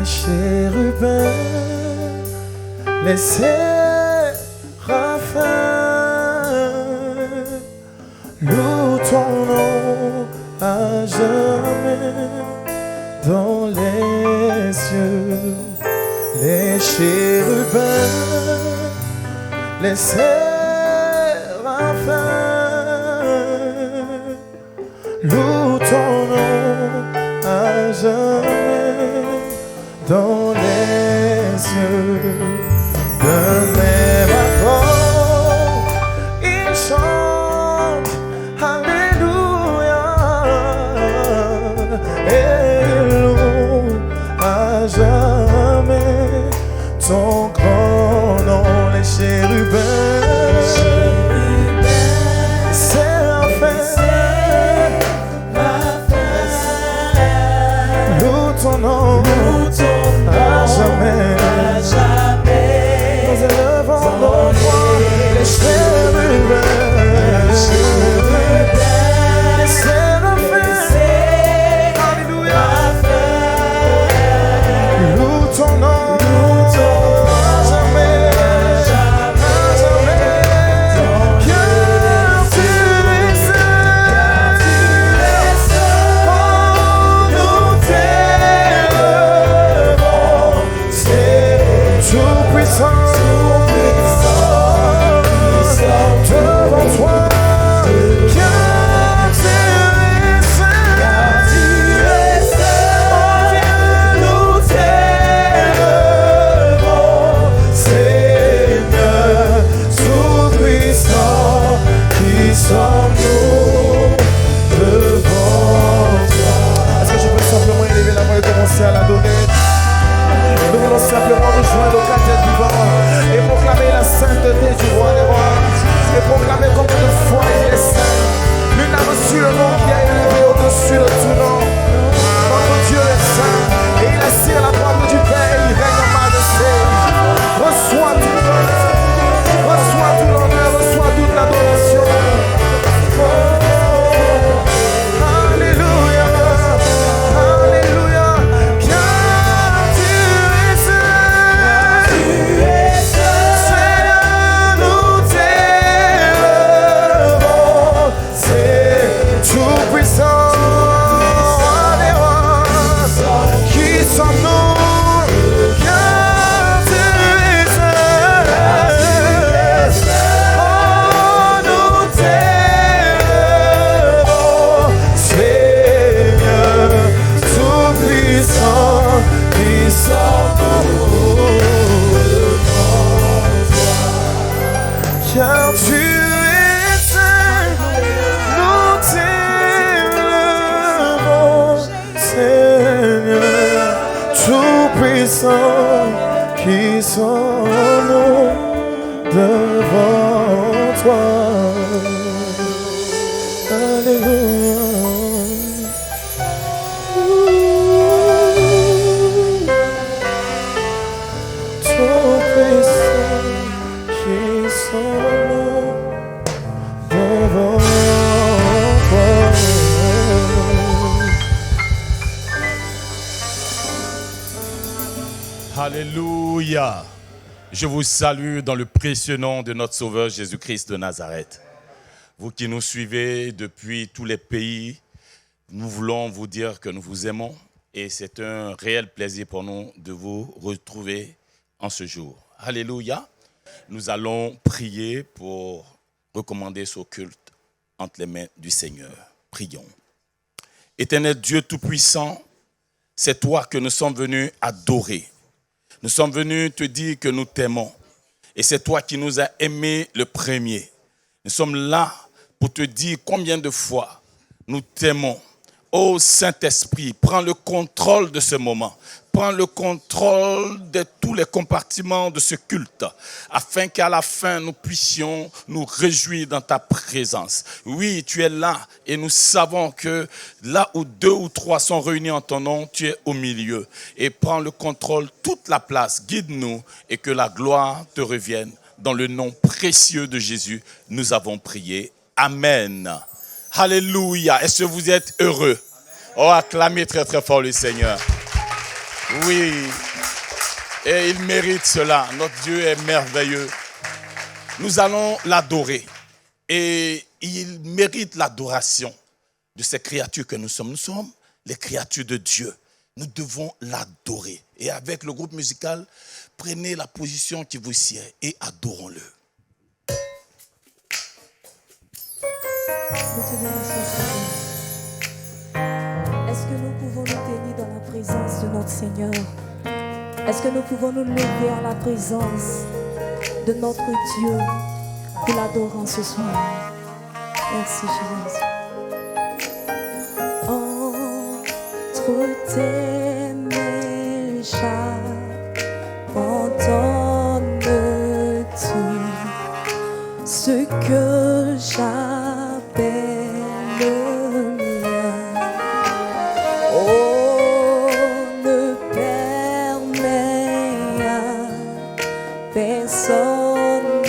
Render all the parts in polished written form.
chérubins, les séraphins, louent ton nom à jamais dans les cieux. Les chérubins, les séraphins, louent ton nom à jamais dans les cieux. D'un même accord, ils chantent Alléluia et ils louent à jamais ton grand nom. Les chérubins, ton nom à jamais, nous élevons nos voix, les chérubins, les séraphins, alléluia, loue ton nom à jamais, car tu es saint, oh nous tout-puissant, devant toi, car tu es saint, oh Dieu, nous t'élevons, Seigneur, tout-puissant, qui sommes-nous devant toi. Est-ce que je peux simplement élever la main et commencer à l'adorer? Nous voulons simplement nous joindre au quartier vivant et proclamer la sainteté du roi des rois et proclamer combien de fois il est saint. Nul n'a reçu le nom qui a élevé au-dessus de tout nom. Notre Dieu est saint et il est assis à la droite du Père et il règne en majesté. Reçois tout l'honneur, reçois tout l'honneur, reçois toute l'adoration. Alléluia, alléluia. Tout-puissant, des rois, qui sommes-nous, car tu es saint, oh nous t'élevons, Seigneur, tout-puissant, qui sommes-nous devant toi, car tu es saint, nous t'élevons, Seigneur, tout-puissant, qui sommes-nous devant toi. Alléluia. Tout-puissant, qui sommes-nous devant toi. Alléluia. Je vous salue dans le précieux nom de notre Sauveur Jésus-Christ de Nazareth. Vous qui nous suivez depuis tous les pays, nous voulons vous dire que nous vous aimons et c'est un réel plaisir pour nous de vous retrouver en ce jour. Alléluia. Nous allons prier pour recommander ce culte entre les mains du Seigneur. Prions. Éternel Dieu Tout-Puissant, c'est toi que nous sommes venus adorer. Nous sommes venus te dire que nous t'aimons. Et c'est toi qui nous as aimés le premier. Nous sommes là pour te dire combien de fois nous t'aimons. Ô Saint-Esprit, prends le contrôle de ce moment. Prends le contrôle de tous les compartiments de ce culte, afin qu'à la fin, nous puissions nous réjouir dans ta présence. Oui, tu es là et nous savons que là où 2 ou 3 sont réunis en ton nom, tu es au milieu. Et prends le contrôle, toute la place, guide-nous et que la gloire te revienne. Dans le nom précieux de Jésus, nous avons prié. Amen. Alléluia. Est-ce que vous êtes heureux? Oh, acclamez très très fort le Seigneur. Oui. Et il mérite cela. Notre Dieu est merveilleux. Nous allons l'adorer. Et il mérite l'adoration de ces créatures que nous sommes. Nous sommes les créatures de Dieu. Nous devons l'adorer. Et avec le groupe musical, prenez la position qui vous sied et adorons-le. Est-ce que nous pouvons nous tenir dans la présence de notre Seigneur? Est-ce que nous pouvons nous lever à la présence de notre Dieu pour l'adorant ce soir? Merci Jésus. Entre tes mains, j'abandonne tout ce que j'appelle le mien. Oh, ne permets à personne,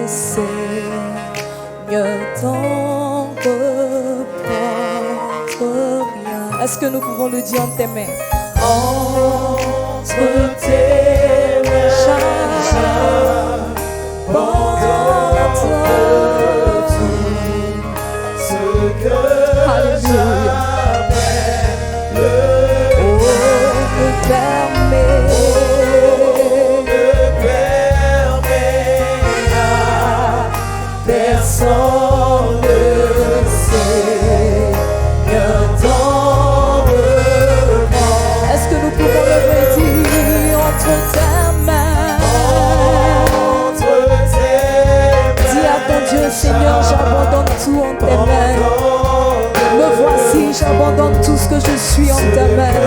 Seigneur, t'en reprendre rien. Est-ce que nous pouvons le dire entre tes mains? Entre tes mains, j'abandonne tout ce que j'appelle le me permet à personne, Seigneur, t'en reprendre. Est-ce que nous pouvons le redire? Entre tes mains, dis à ton Dieu, Seigneur, j'abandonne tout en tes mains. Me voici, j'abandonne tout ce que je suis en tes mains.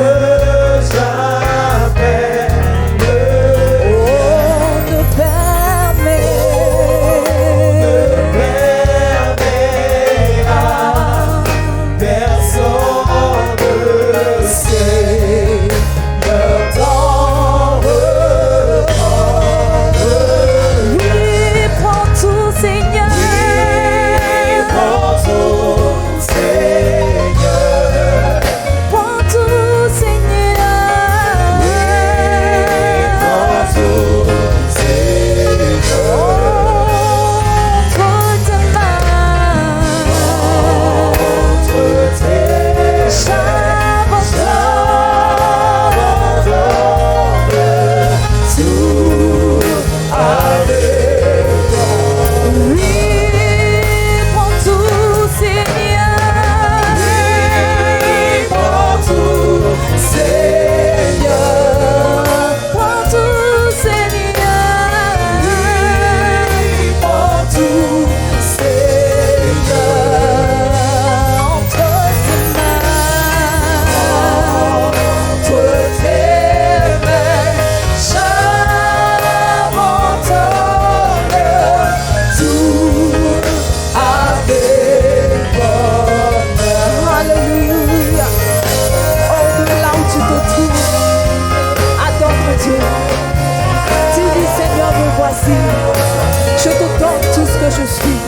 Je te donne tout ce que je suis.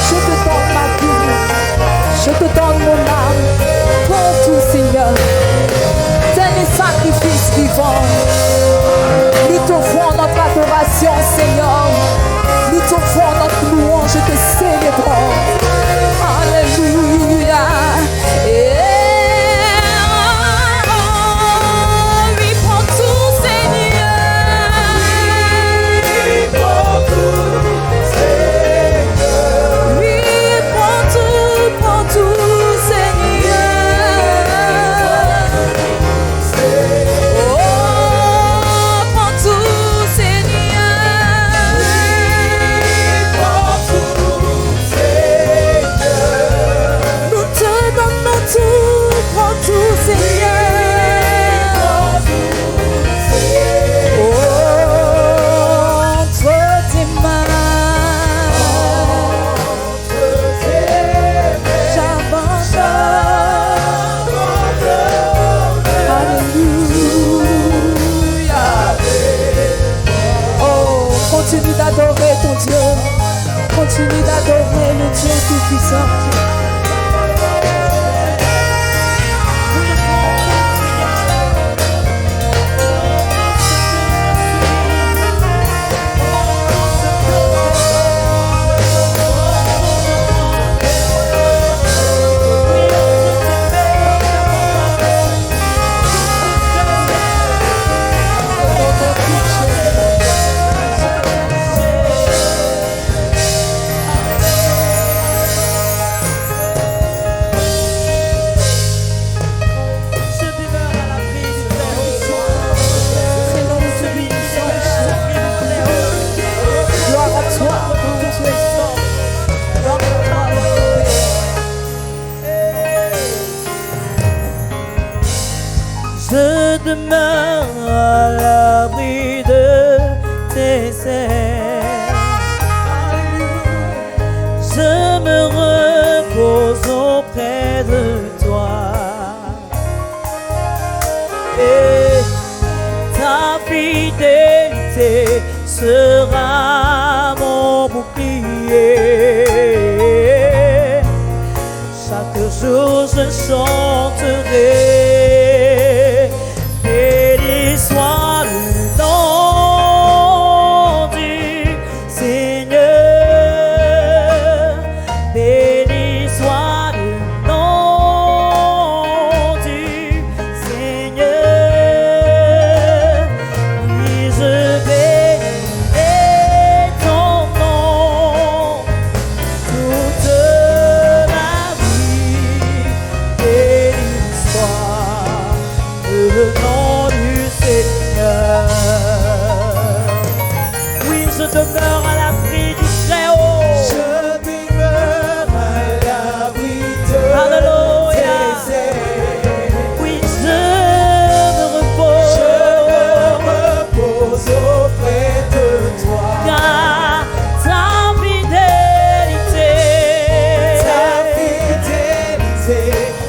Je te donne ma vie. Je te donne mon âme. Prends tout, Seigneur. Tel est sacrifice vivant. Nous t'offrons notre adoration, Seigneur. Nous t'offrons notre louange et te célébrons. Alléluia. Continue d'adorer ton Dieu. Continue d'adorer le Dieu Tout-Puissant. Je demeure à l'abri de tes ailes. Je me repose auprès de toi. Et ta fidélité sera mon bouclier. Chaque jour je chanterai. Béni soit le nom du Seigneur. Béni soit le nom du Seigneur. Oui, je bénirai ton nom toute ma vie. Béni soit le nom du Seigneur. Oui, je demeure à l'abri du Très-Haut. Je demeure à l'abri de Alléluia. tes ailes. Oui, je me repose. Je me repose auprès de toi. Car ta fidélité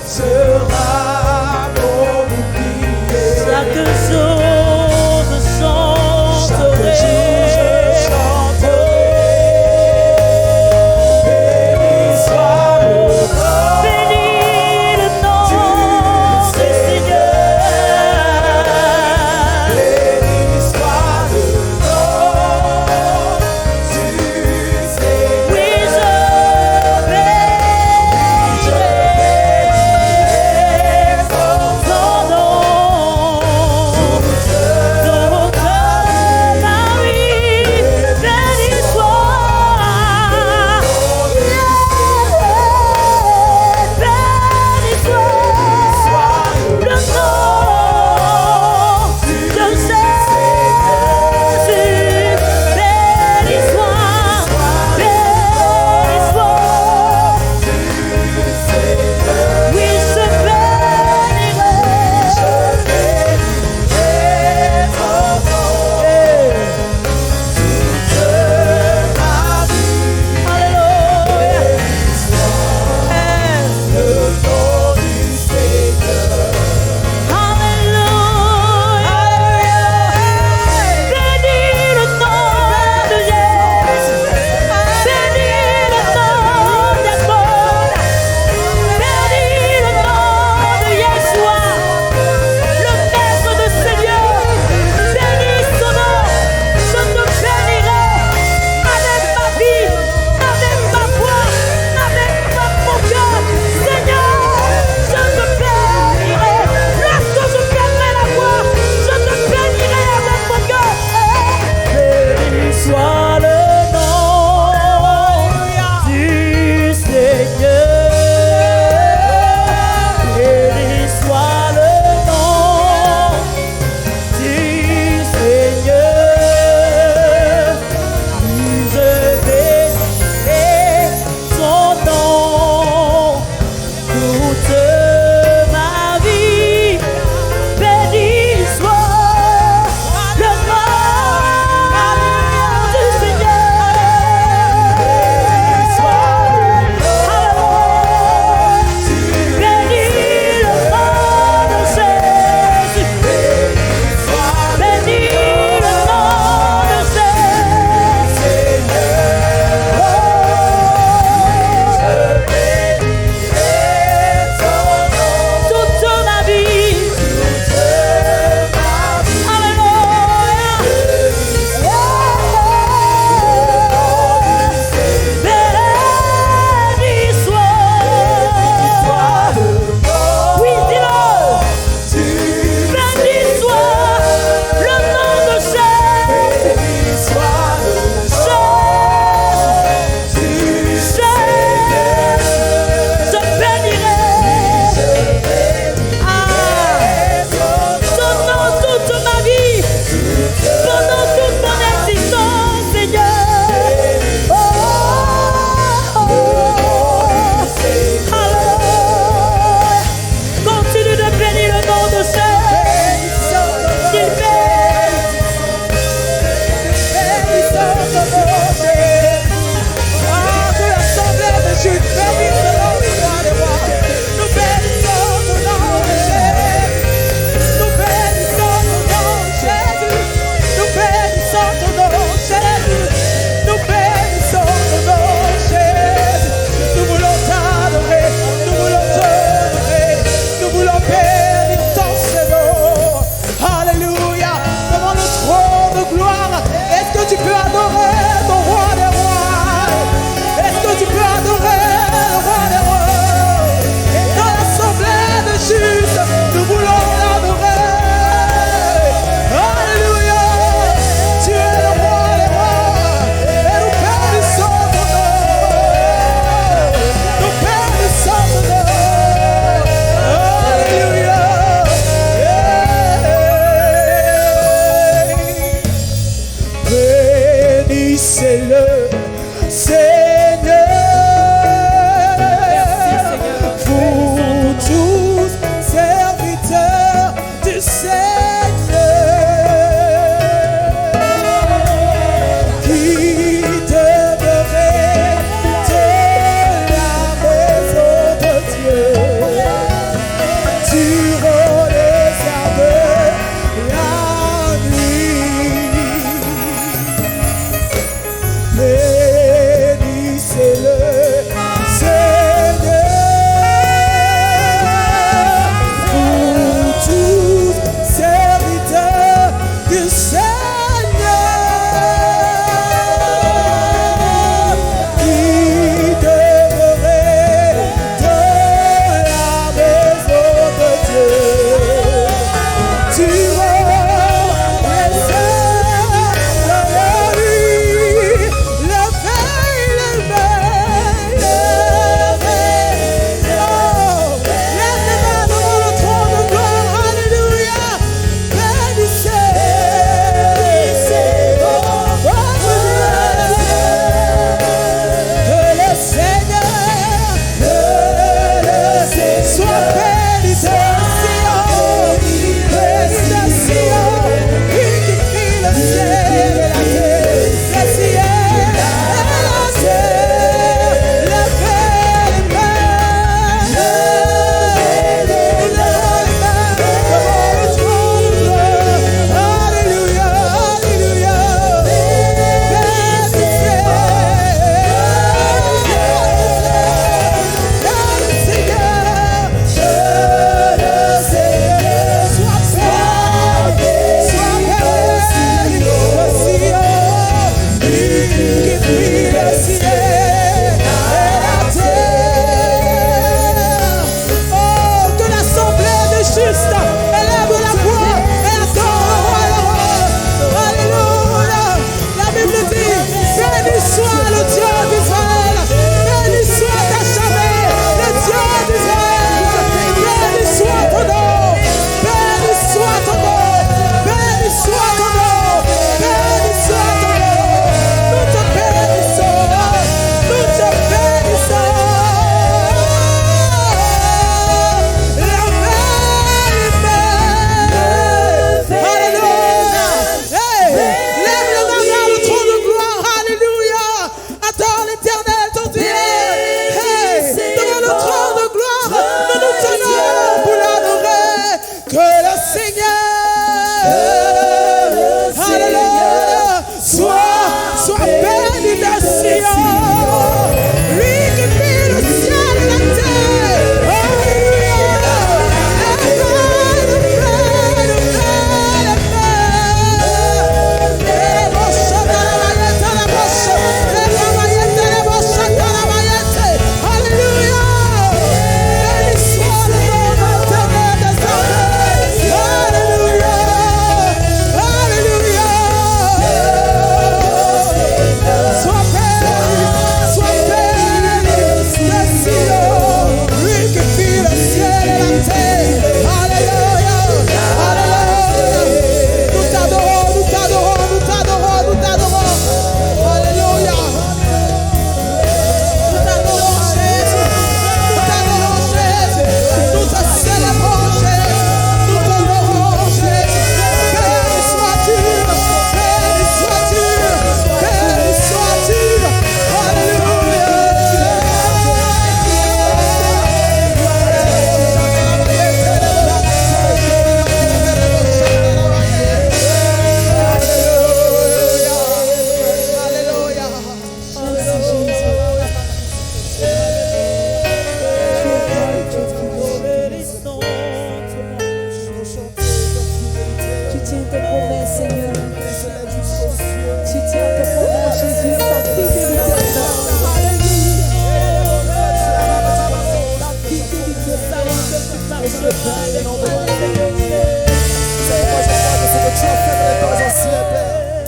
sera mon bouclier. chaque jour je chanterai. Que le Seigneur, alléluia, soit béni de Sion. Lui qui fait le ciel et la terre.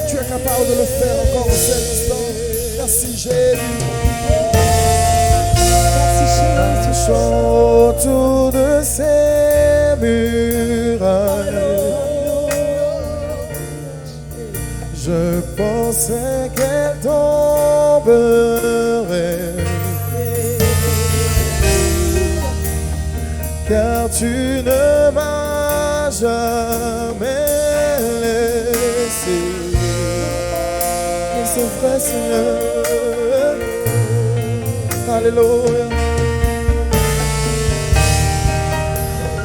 Tu es capable de le faire encore au seul instant. Merci Jésus. Chante autour de ces murailles. Je pensais qu'elle tomberait, car tu ne m'as jamais laissé. Et c'est vrai, Seigneur. Alléluia.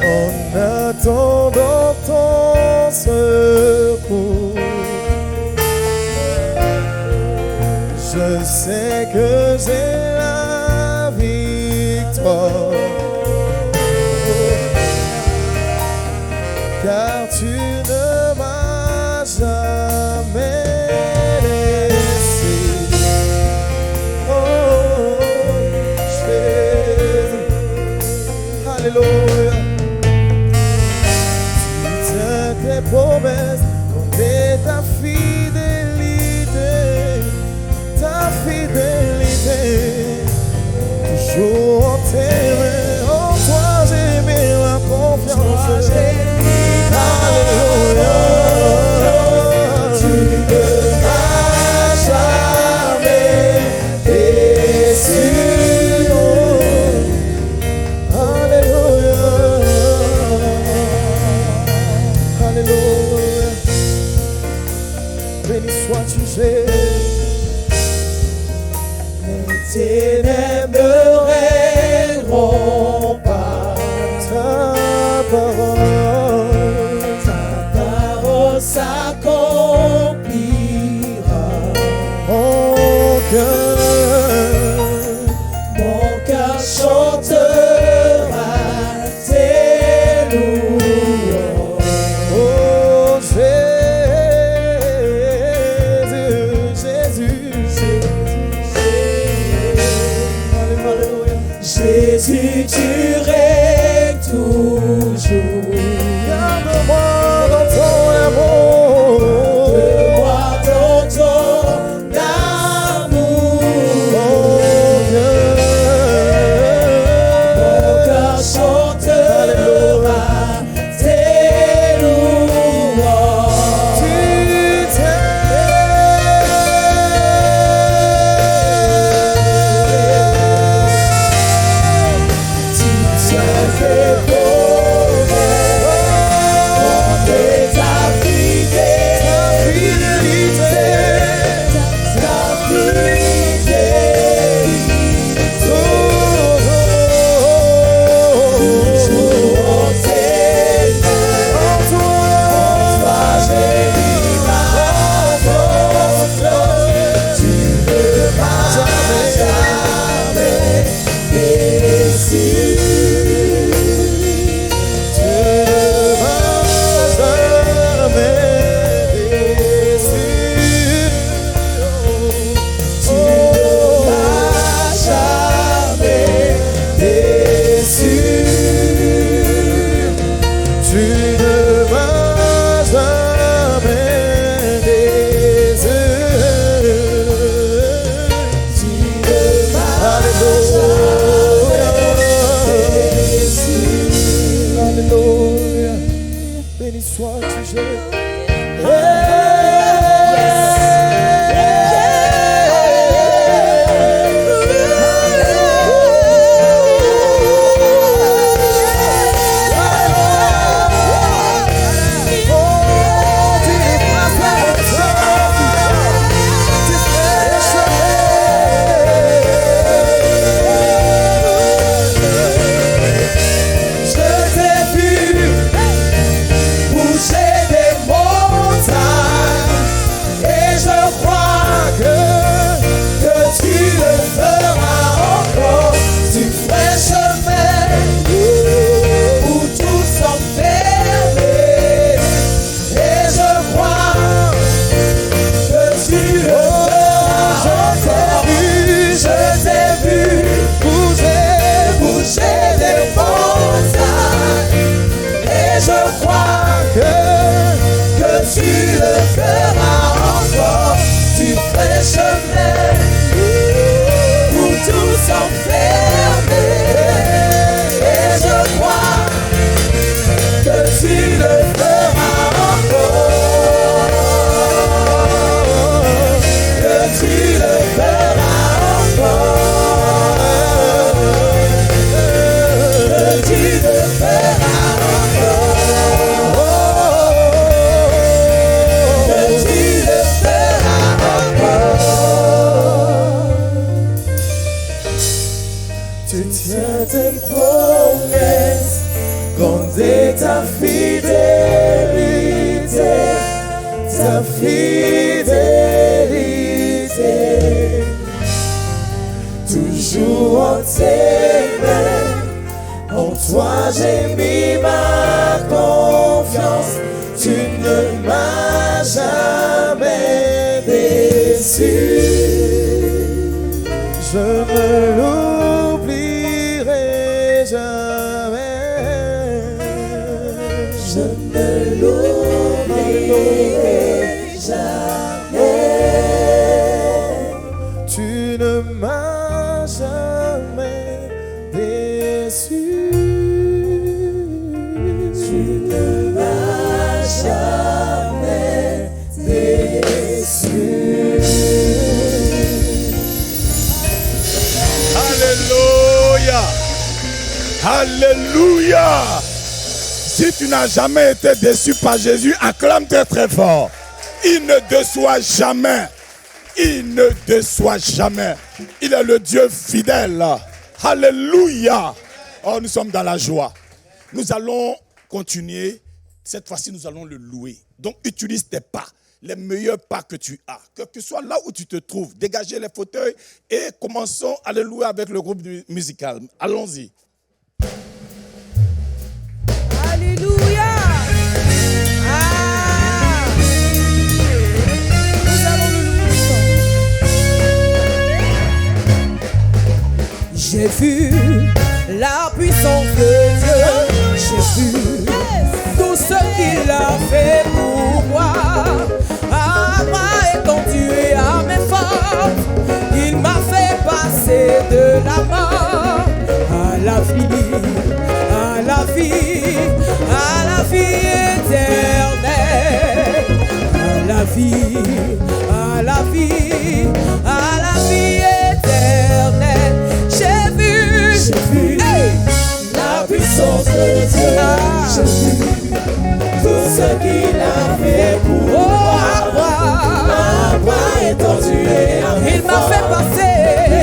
En attendant ton secours, je sais que j'ai la victoire, car tu ne m'as jamais laissé. Oh, Jésus, alléluia. Tes promesses, compter ta fidélité, toujours en tes mains. En toi j'ai mis ma confiance. Alléluia. Tu ne m'as jamais déçu. Alléluia. Alléluia. Béni sois-tu, Jésus. Les ténèbres ne régneront pas. Ta parole s'accomplira. Mon cœur chantera tes louanges. Oh Jésus, tu règnes toujours. Garde-moi dans ton amour. Garde-moi dans ton amour. béni sois-tu, Jésus. Toujours en tes mains, en toi j'ai mis ma confiance. Tu ne m'as jamais déçu. Je ne l'oublierai jamais. Je ne l'oublierai jamais. Tu ne m'as jamais déçu. Tu ne m'as jamais déçu. Alléluia. Alléluia. Si tu n'as jamais été déçu par Jésus, acclame très très fort. Il ne déçoit jamais. Il ne déçoit jamais. Il est le Dieu fidèle. Alléluia. Oh, nous sommes dans la joie. Nous allons continuer. Cette fois-ci, nous allons le louer. Donc, utilise tes pas, les meilleurs pas que tu as. Que tu sois là où tu te trouves. Dégagez les fauteuils et commençons à le louer avec le groupe musical. Allons-y. Alléluia. Nous allons le louer. J'ai vu la puissance de Dieu. J'ai vu tout ce qu'il a fait pour moi. À bras étendus et à mes forces, il m'a fait passer de la mort à la vie, à la vie, à la vie éternelle, à la vie, à la vie, à la vie éternelle. J'ai vu, hey, la puissance de Dieu. J'ai vu tout ce qu'il a fait pour moi. À bras étendu et à mes il m'a fait forces, passer,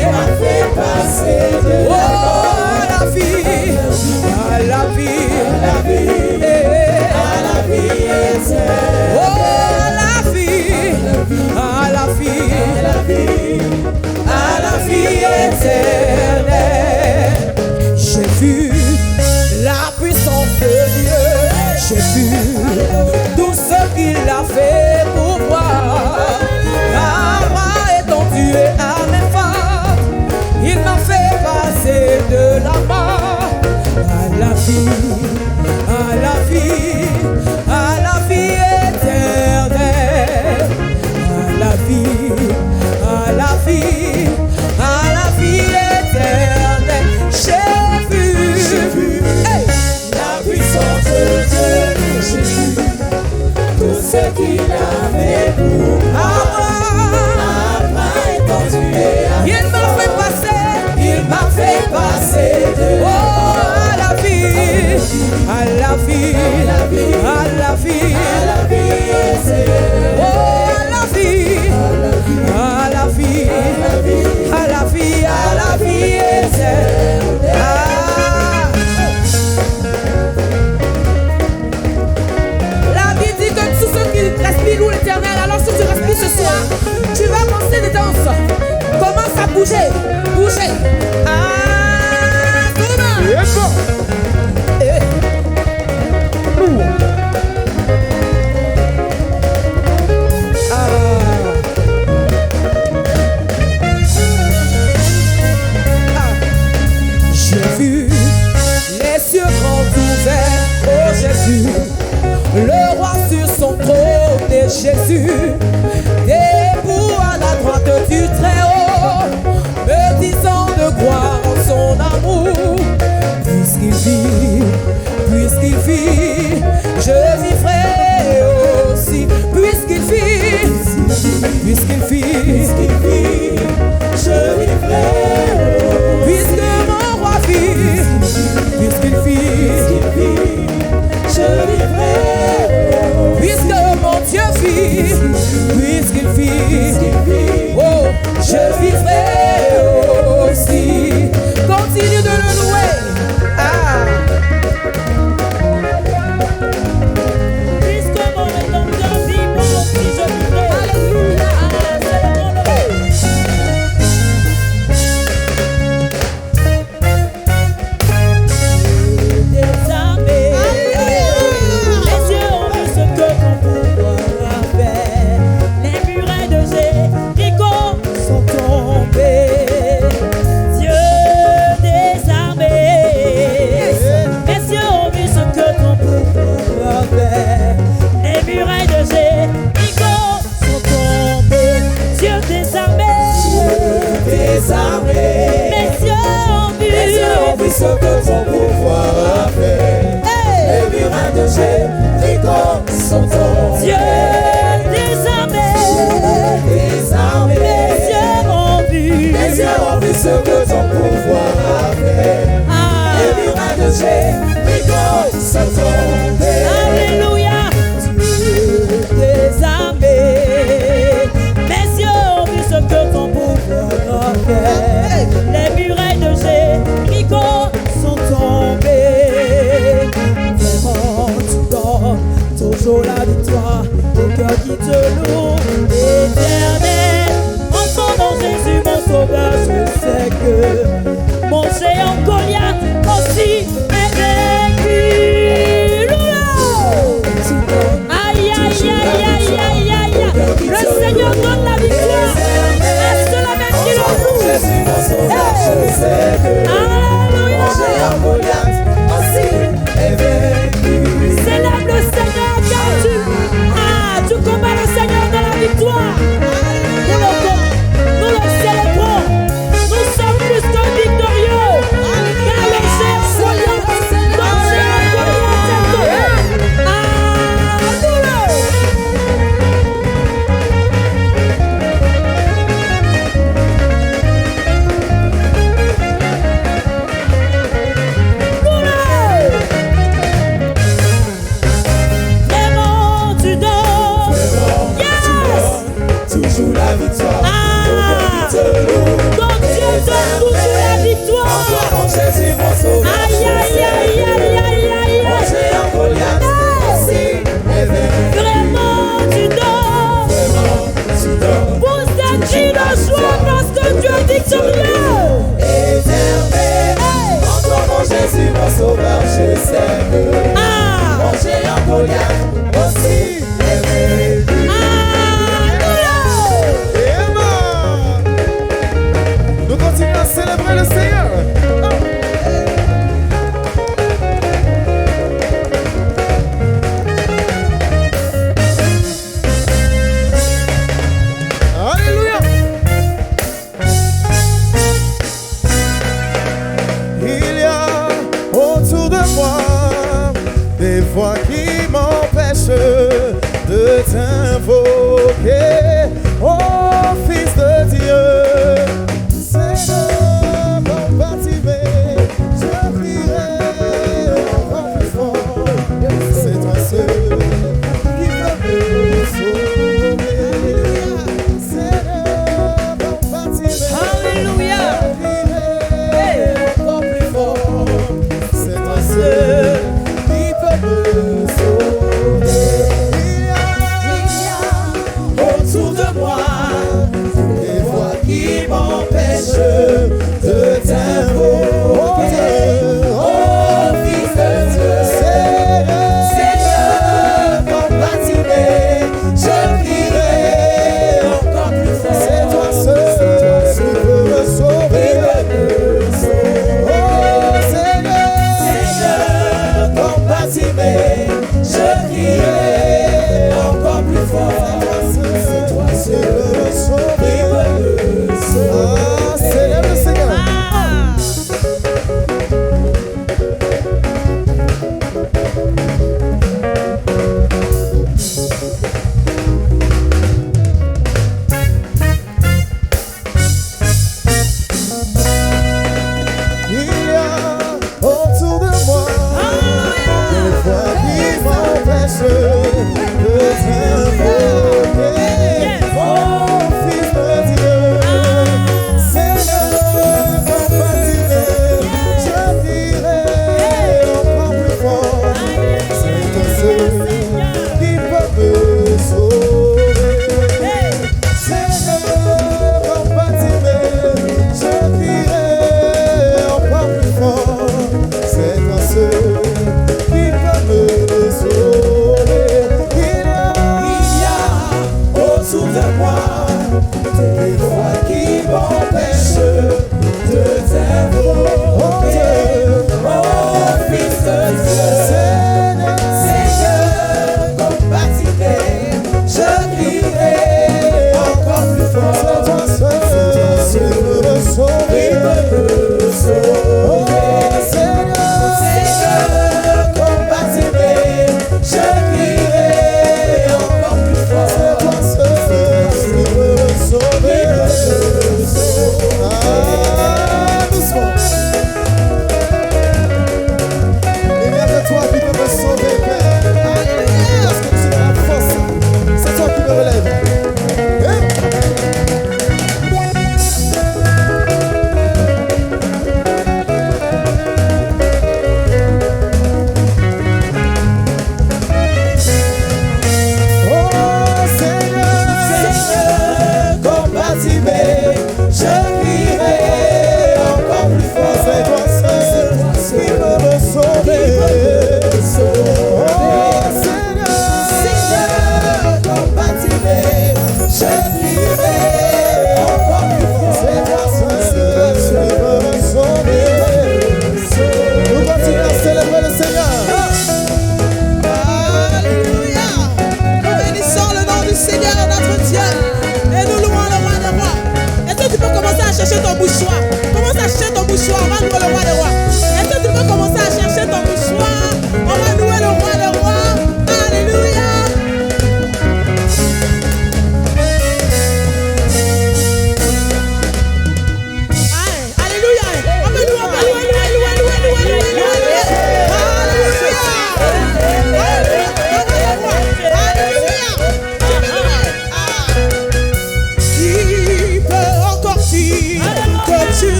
il m'a fait passer de la mort à la vie, à la vie, à la vie, à la vie éternelle. à la vie, à la vie, À la vie, à la vie éternelle. J'ai vu la puissance de Dieu. J'ai vu tout ce qu'il a fait pour moi. À bras étendus et à mes forces, il m'a fait passer de la mort à la vie, à la vie, à la vie éternelle, à la vie, à la vie, à la vie éternelle. J'ai vu, j'ai vu hey, la puissance de Dieu. J'ai vu qu'il a fait pour moi. Après étant tué, il m'a fait passer de Oh, à la vie, à la vie, à la vie, à la vie éternelle. oh, à la vie, à la vie, à la vie, à la vie éternelle. Ah. La Bible dit que tous ceux qui respirent louent l'Éternel. Alors si tu respires ce soir, tu vas penser des danses. Commence à bouger, bouger. Ah, demain. Eh. J'ai vu les cieux grands ouverts, oh Jésus, le roi sur son trône et Jésus, debout à la droite du Très-Haut, me disant de croire en son amour. Puisqu'il vit, je vivrai aussi. Puisqu'il vit, Je vivrai, puisque mon roi vit, puisqu'il vit, je vivrai, puisque mon Dieu vit, puisqu'il vit, oh, je vivrai aussi. Continue de le louer. Ah. puisque mon Rédempteur vit, moi aussi je vivrai. Alléluia. Désarmé, les yeux ont vu ce que ton pouvoir a fait. Les murailles de Jéricho sont tombées. Dieu désarmé, mes yeux ont vu ce que ton pouvoir a fait. Les murailles de Jéricho sont tombées. Dieu désarmé, mes yeux ont vu ce que ton pouvoir a fait. Les murailles de Jéricho sont tombées. Dieu désarmé, mes yeux ont vu ce que ton pouvoir a fait. Les murailles de Jéricho sont tombées. Alléluia. Désarmé, mes yeux ont vu ce que ton pouvoir a fait. Les murailles de Jéricho sont tombées. Vraiment, tu donnes toujours la victoire au cœur qui te loue. Éternel, en ton nom Jésus, mon sauveur, je sais que mon géant Goliath aussi est vaincu. Aïe, aïe, aïe, aïe, aïe, aïe. Le Seigneur donne la victoire à ceux-là même qui l'ont loue. Jésus, mon sauveur, je sais que Alléluia. géant Goliath aussi est vaincu. Célèbre le Seigneur car tu combats le Seigneur dans la victoire.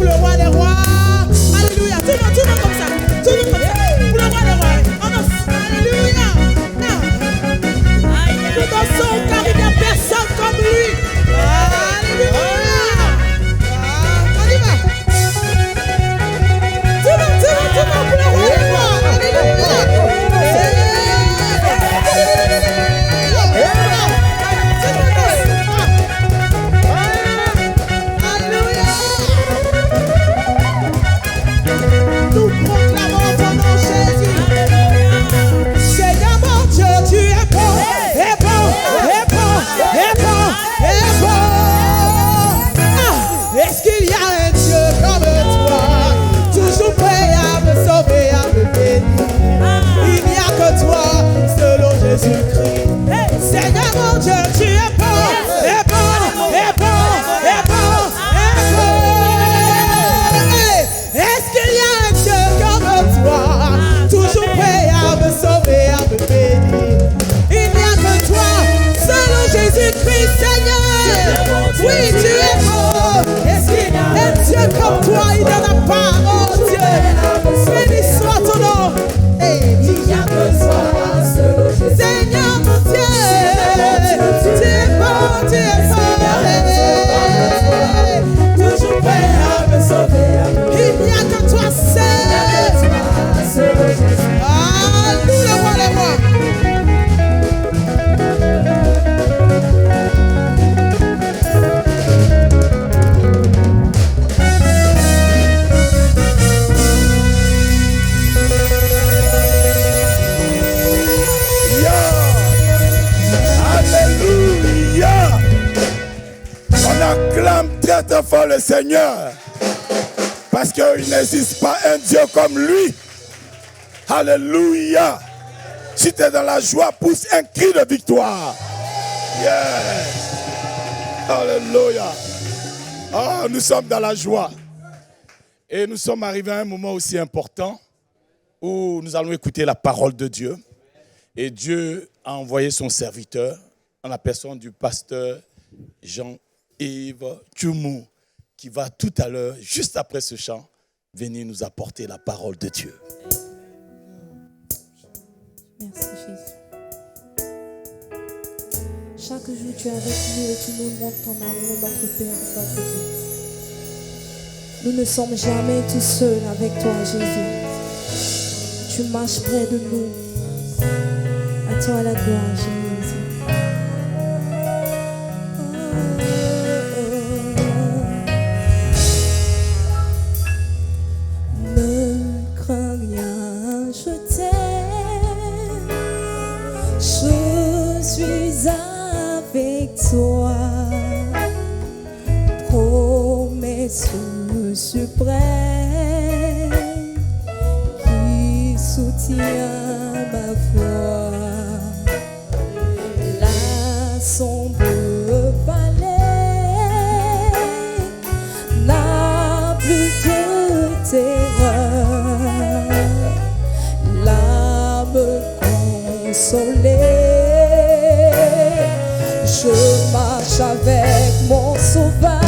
le roi des rois. Alléluia. Tout le monde comme ça. Tout le monde comme ça. Pour le roi des rois. On danse. Alléluia. Nous dansons car il n'y a personne comme lui. Alléluia. On y va. Tout le monde pour le roi des rois. Alléluia. Nous proclamons ton nom, Jésus. Seigneur mon Dieu, tu es bon, et bon, et bon, et bon, et bon. Est-ce qu'il y a un Dieu comme toi, toujours prêt à me sauver, à me bénir? Il n'y a que toi, selon Jésus-Christ. Seigneur mon Dieu, tu es bon, et bon, et bon, et bon, et bon. Est-ce qu'il y a un Dieu comme toi, toujours prêt à me sauver, à me bénir? Il n'y a que toi, selon Jésus-Christ, Seigneur. Oui, tu es bon. Est-ce qu'il y a un Dieu comme toi? Il n'y en a pas, oh Dieu. Béni soit ton nom. Et il n'y a que toi, selon Jésus. Seigneur mon Dieu, tu es bon, tu es bon. Toujours prêt à me sauver, à me bénir. Il n'y a que toi seul. Ah, nous le roi, le roi. Alléluia. On acclame très très fort le Seigneur. Parce qu'il n'existe pas un Dieu comme lui. Alléluia. Si tu es dans la joie, pousse un cri de victoire. Yes. Alléluia. Oh, nous sommes dans la joie. Et nous sommes arrivés à un moment aussi important où nous allons écouter la parole de Dieu. Et Dieu a envoyé son serviteur en la personne du pasteur Jean-Yves Tchoumou, qui va tout à l'heure, juste après ce chant, venir nous apporter la parole de Dieu. Merci Jésus. Chaque jour tu es avec nous et tu nous montres ton amour, notre Père, notre Dieu. Nous ne sommes jamais tout seuls avec toi, Jésus. Tu marches près de nous. À toi la gloire, Jésus. Ne crains rien, je t'aime. Je suis avec toi. Promesse suprême qui soutient ma foi. La sombre vallée n'a plus de terreur. L'âme consolée, je marche avec mon sauveur.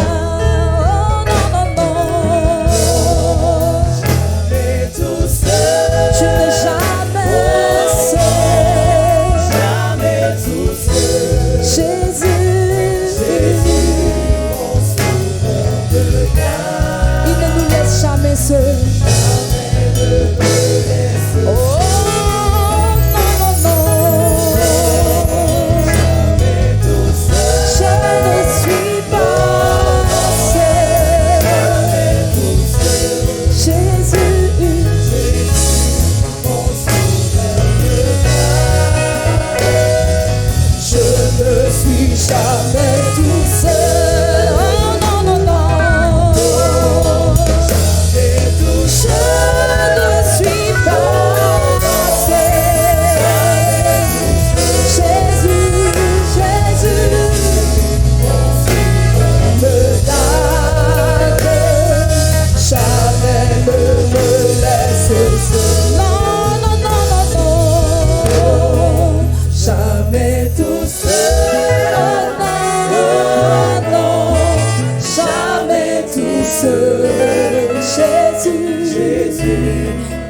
Je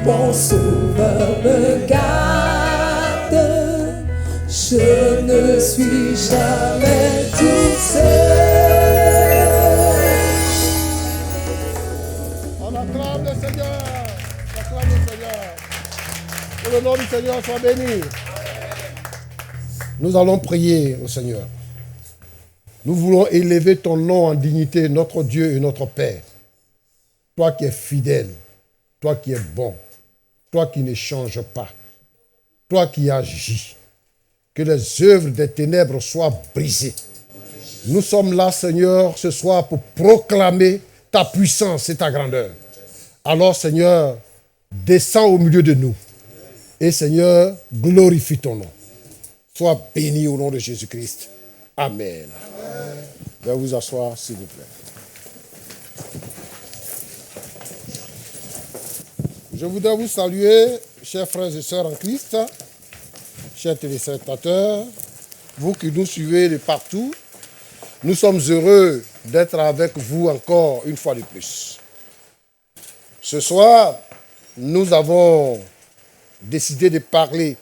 mon sauveur me garde. Je ne suis jamais tout seul. On acclame le Seigneur. Acclame le Seigneur. Que le nom du Seigneur soit béni. Nous allons prier au Seigneur. Nous voulons élever ton nom en dignité, notre Dieu et notre Père. Toi qui es fidèle, toi qui es bon, toi qui ne changes pas, toi qui agis. Que les œuvres des ténèbres soient brisées. Nous sommes là, Seigneur, ce soir pour proclamer ta puissance et ta grandeur. Alors, Seigneur, descends au milieu de nous. Et, Seigneur, glorifie ton nom. Sois béni au nom de Jésus-Christ. Amen. Veuillez vous asseoir, s'il vous plaît. Je voudrais vous saluer, chers frères et sœurs en Christ, chers téléspectateurs, vous qui nous suivez de partout. Nous sommes heureux d'être avec vous encore une fois de plus. Ce soir, nous avons décidé de parler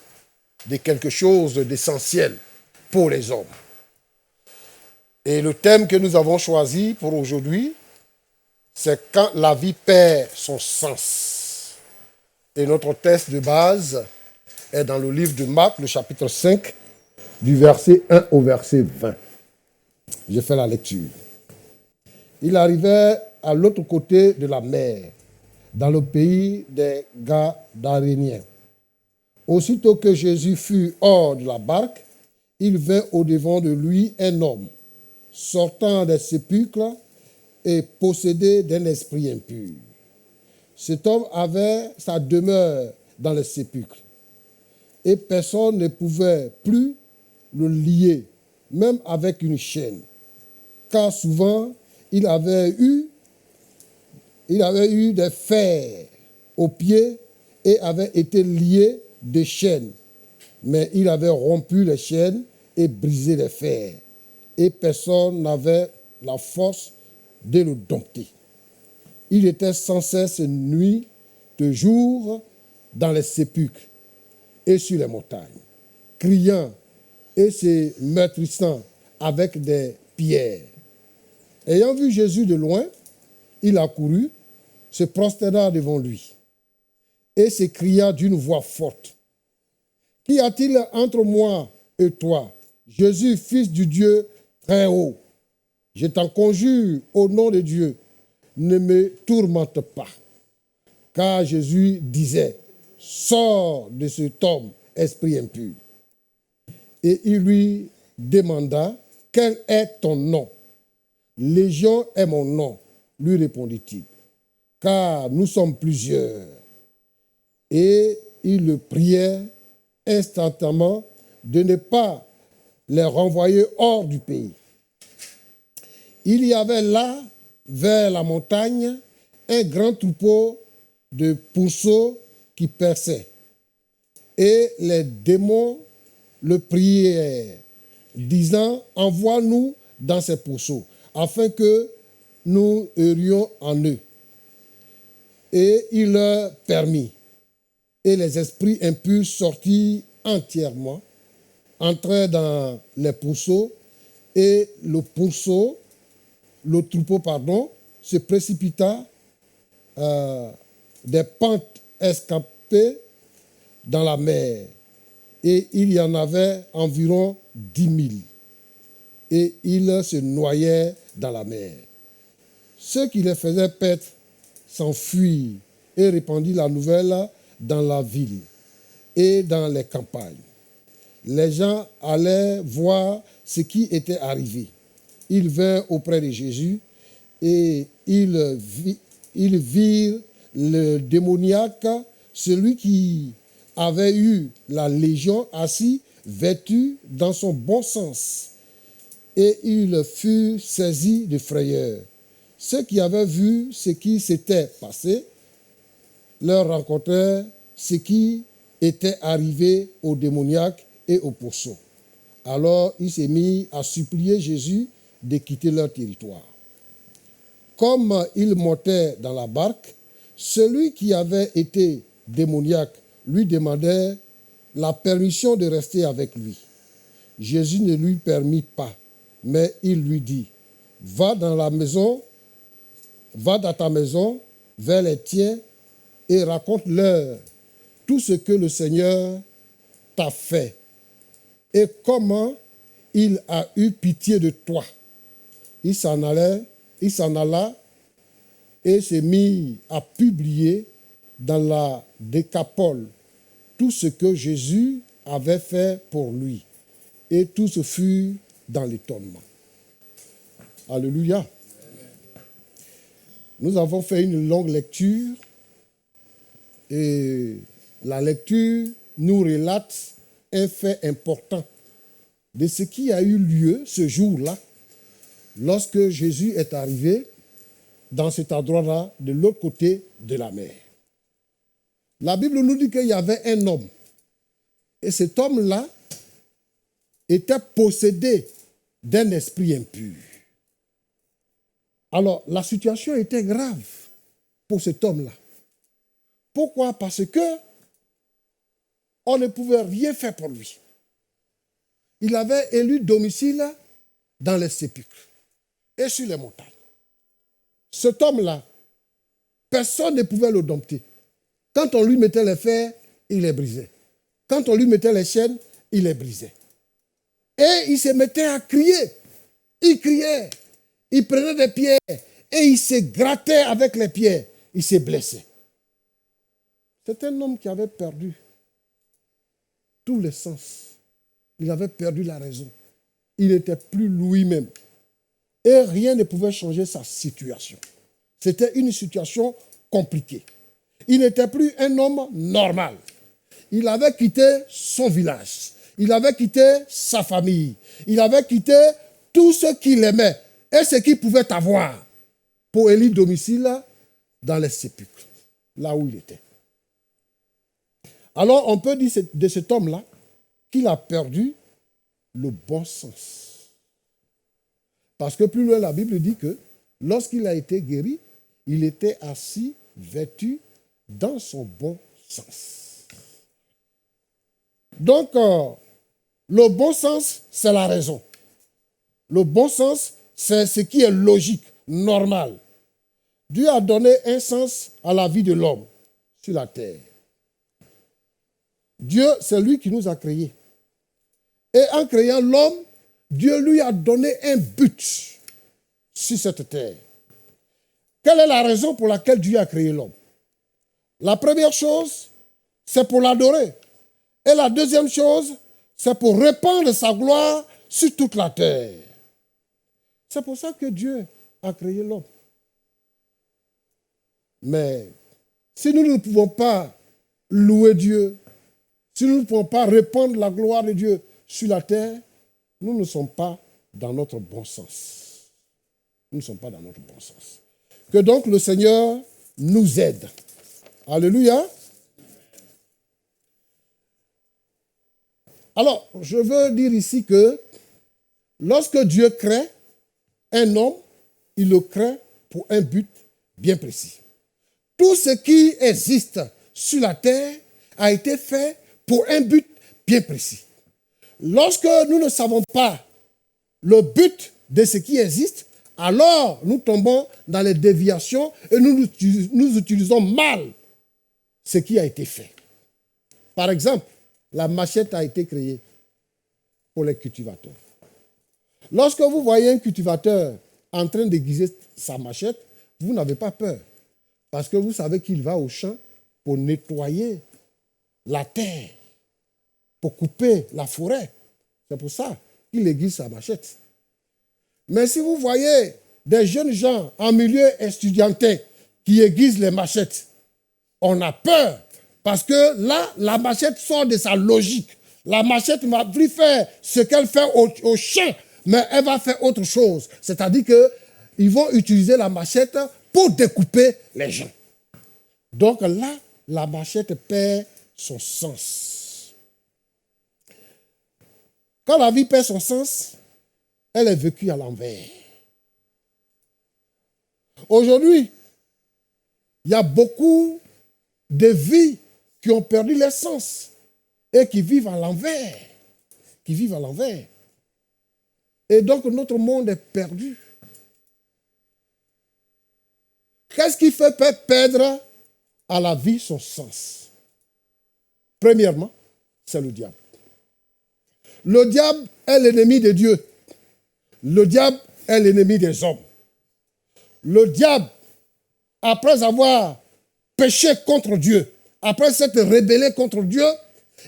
de quelque chose d'essentiel pour les hommes. Et le thème que nous avons choisi pour aujourd'hui, c'est quand la vie perd son sens. Et notre texte de base est dans le livre de Marc, le chapitre 5, du verset 1 au verset 20. Je fais la lecture. Il arrivait à l'autre côté de la mer, dans le pays des Gadaréniens. Aussitôt que Jésus fut hors de la barque, il vint au-devant de lui un homme, sortant des sépulcres et possédé d'un esprit impur. Cet homme avait sa demeure dans les sépulcres, et personne ne pouvait plus le lier, même avec une chaîne, car souvent il avait eu des fers aux pieds et avait été lié de chaînes, mais il avait rompu les chaînes et brisé les fers, et personne n'avait la force de le dompter. Il était sans cesse nuit de jour dans les sépulcres et sur les montagnes, criant et se meurtrissant avec des pierres. Ayant vu Jésus de loin, il accourut, se prosterna devant lui et s'écria d'une voix forte: Qu'y a-t-il entre moi et toi, Jésus, fils du Dieu très haut? Je t'en conjure au nom de Dieu, ne me tourmente pas. Car Jésus disait: Sors de cet homme, esprit impur. Et il lui demanda: Quel est ton nom? Légion est mon nom, lui répondit-il, car nous sommes plusieurs. Et il le priait instantanément de ne pas les renvoyer hors du pays. Il y avait là, vers la montagne, un grand troupeau de pourceaux qui perçaient. Et les démons le prièrent, disant: Envoie-nous dans ces pourceaux, afin que nous errions en eux. Et il leur permit. Et les esprits impurs sortirent entièrement, entrèrent dans les pourceaux, et le troupeau, se précipita des pentes escarpées dans la mer. Et il y en avait environ 10 000. Et ils se noyaient dans la mer. Ceux qui les faisaient paître s'enfuirent et répandirent la nouvelle dans la ville et dans les campagnes. Les gens allaient voir ce qui était arrivé. Ils vinrent auprès de Jésus et ils virent le démoniaque, celui qui avait eu la légion, assis, vêtu dans son bon sens. Et ils furent saisis de frayeur. Ceux qui avaient vu ce qui s'était passé leur racontèrent ce qui était arrivé au démoniaque et au pourceau. Alors ils se mirent à supplier Jésus de quitter leur territoire. Comme ils montaient dans la barque, celui qui avait été démoniaques lui demandèrent la permission de rester avec lui. Jésus ne lui permit pas, mais il lui dit, va dans ta maison vers les tiens et raconte-leur tout ce que le Seigneur t'a fait et comment il a eu pitié de toi. Il s'en alla et s'est mis à publier dans la Décapole tout ce que Jésus avait fait pour lui. Et tous furent dans l'étonnement. Alléluia. Nous avons fait une longue lecture et la lecture nous relate un fait important de ce qui a eu lieu ce jour-là lorsque Jésus est arrivé dans cet endroit-là de l'autre côté de la mer. La Bible nous dit qu'il y avait un homme et cet homme-là était possédé d'un esprit impur. Alors, la situation était grave pour cet homme-là. Pourquoi? Parce que on ne pouvait rien faire pour lui. Il avait élu domicile dans les sépulcres et sur les montagnes. Cet homme-là, personne ne pouvait le dompter. Quand on lui mettait les fers, il les brisait. Quand on lui mettait les chaînes, il les brisait. Et il se mettait à crier. Il criait. Il prenait des pierres et il se grattait avec les pierres. Il s'est blessé. C'est un homme qui avait perdu tous les sens. Il avait perdu la raison. Il n'était plus lui-même. Et rien ne pouvait changer sa situation. C'était une situation compliquée. Il n'était plus un homme normal. Il avait quitté son village. Il avait quitté sa famille. Il avait quitté tout ce qu'il aimait et ce qu'il pouvait avoir pour élire domicile dans les sépulcres, là où il était. Alors, on peut dire de cet homme-là qu'il a perdu le bon sens. Parce que plus loin, la Bible dit que lorsqu'il a été guéri, il était assis, vêtu dans son bon sens. Donc, le bon sens, c'est la raison. Le bon sens, c'est ce qui est logique, normal. Dieu a donné un sens à la vie de l'homme sur la terre. Dieu, c'est lui qui nous a créés. Et en créant l'homme, Dieu lui a donné un but sur cette terre. Quelle est la raison pour laquelle Dieu a créé l'homme? La première chose, c'est pour l'adorer. Et la deuxième chose, c'est pour répandre sa gloire sur toute la terre. C'est pour ça que Dieu a créé l'homme. Mais si nous ne pouvons pas louer Dieu, si nous ne pouvons pas répandre la gloire de Dieu sur la terre, nous ne sommes pas dans notre bon sens. Nous ne sommes pas dans notre bon sens. Que donc le Seigneur nous aide. Alléluia. Alors, je veux dire ici que lorsque Dieu crée un homme, il le crée pour un but bien précis. Tout ce qui existe sur la terre a été fait pour un but bien précis. Lorsque nous ne savons pas le but de ce qui existe, alors nous tombons dans les déviations et nous utilisons mal ce qui a été fait. Par exemple, la machette a été créée pour les cultivateurs. Lorsque vous voyez un cultivateur en train d'aiguiser sa machette, vous n'avez pas peur. Parce que vous savez qu'il va au champ pour nettoyer la terre, pour couper la forêt. C'est pour ça qu'il aiguise sa machette. Mais si vous voyez des jeunes gens en milieu estudiantin qui aiguisent les machettes, on a peur. Parce que là, la machette sort de sa logique. La machette ne va plus faire ce qu'elle fait au champ, mais elle va faire autre chose. C'est-à-dire qu'ils vont utiliser la machette pour découper les gens. Donc là, la machette perd son sens. Quand la vie perd son sens, elle est vécue à l'envers. Aujourd'hui, il y a beaucoup de vies qui ont perdu leur sens et qui vivent à l'envers. Qui vivent à l'envers. Et donc notre monde est perdu. Qu'est-ce qui fait perdre à la vie son sens? Premièrement, c'est le diable. Le diable est l'ennemi de Dieu. Le diable est l'ennemi des hommes. Le diable, après avoir péché contre Dieu, après s'être rébellé contre Dieu,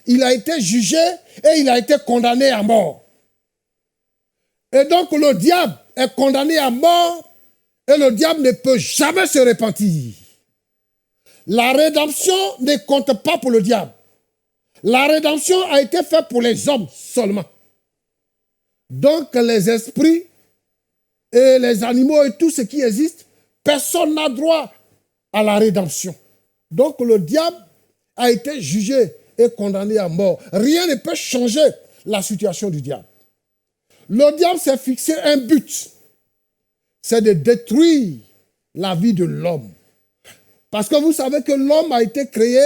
il a été jugé et il a été condamné à mort. Et donc le diable est condamné à mort et le diable ne peut jamais se repentir. La rédemption ne compte pas pour le diable. La rédemption a été faite pour les hommes seulement. Donc les esprits et les animaux et tout ce qui existe, personne n'a droit à la rédemption. Donc le diable a été jugé et condamné à mort. Rien ne peut changer la situation du diable. Le diable s'est fixé un but, c'est de détruire la vie de l'homme. Parce que vous savez que l'homme a été créé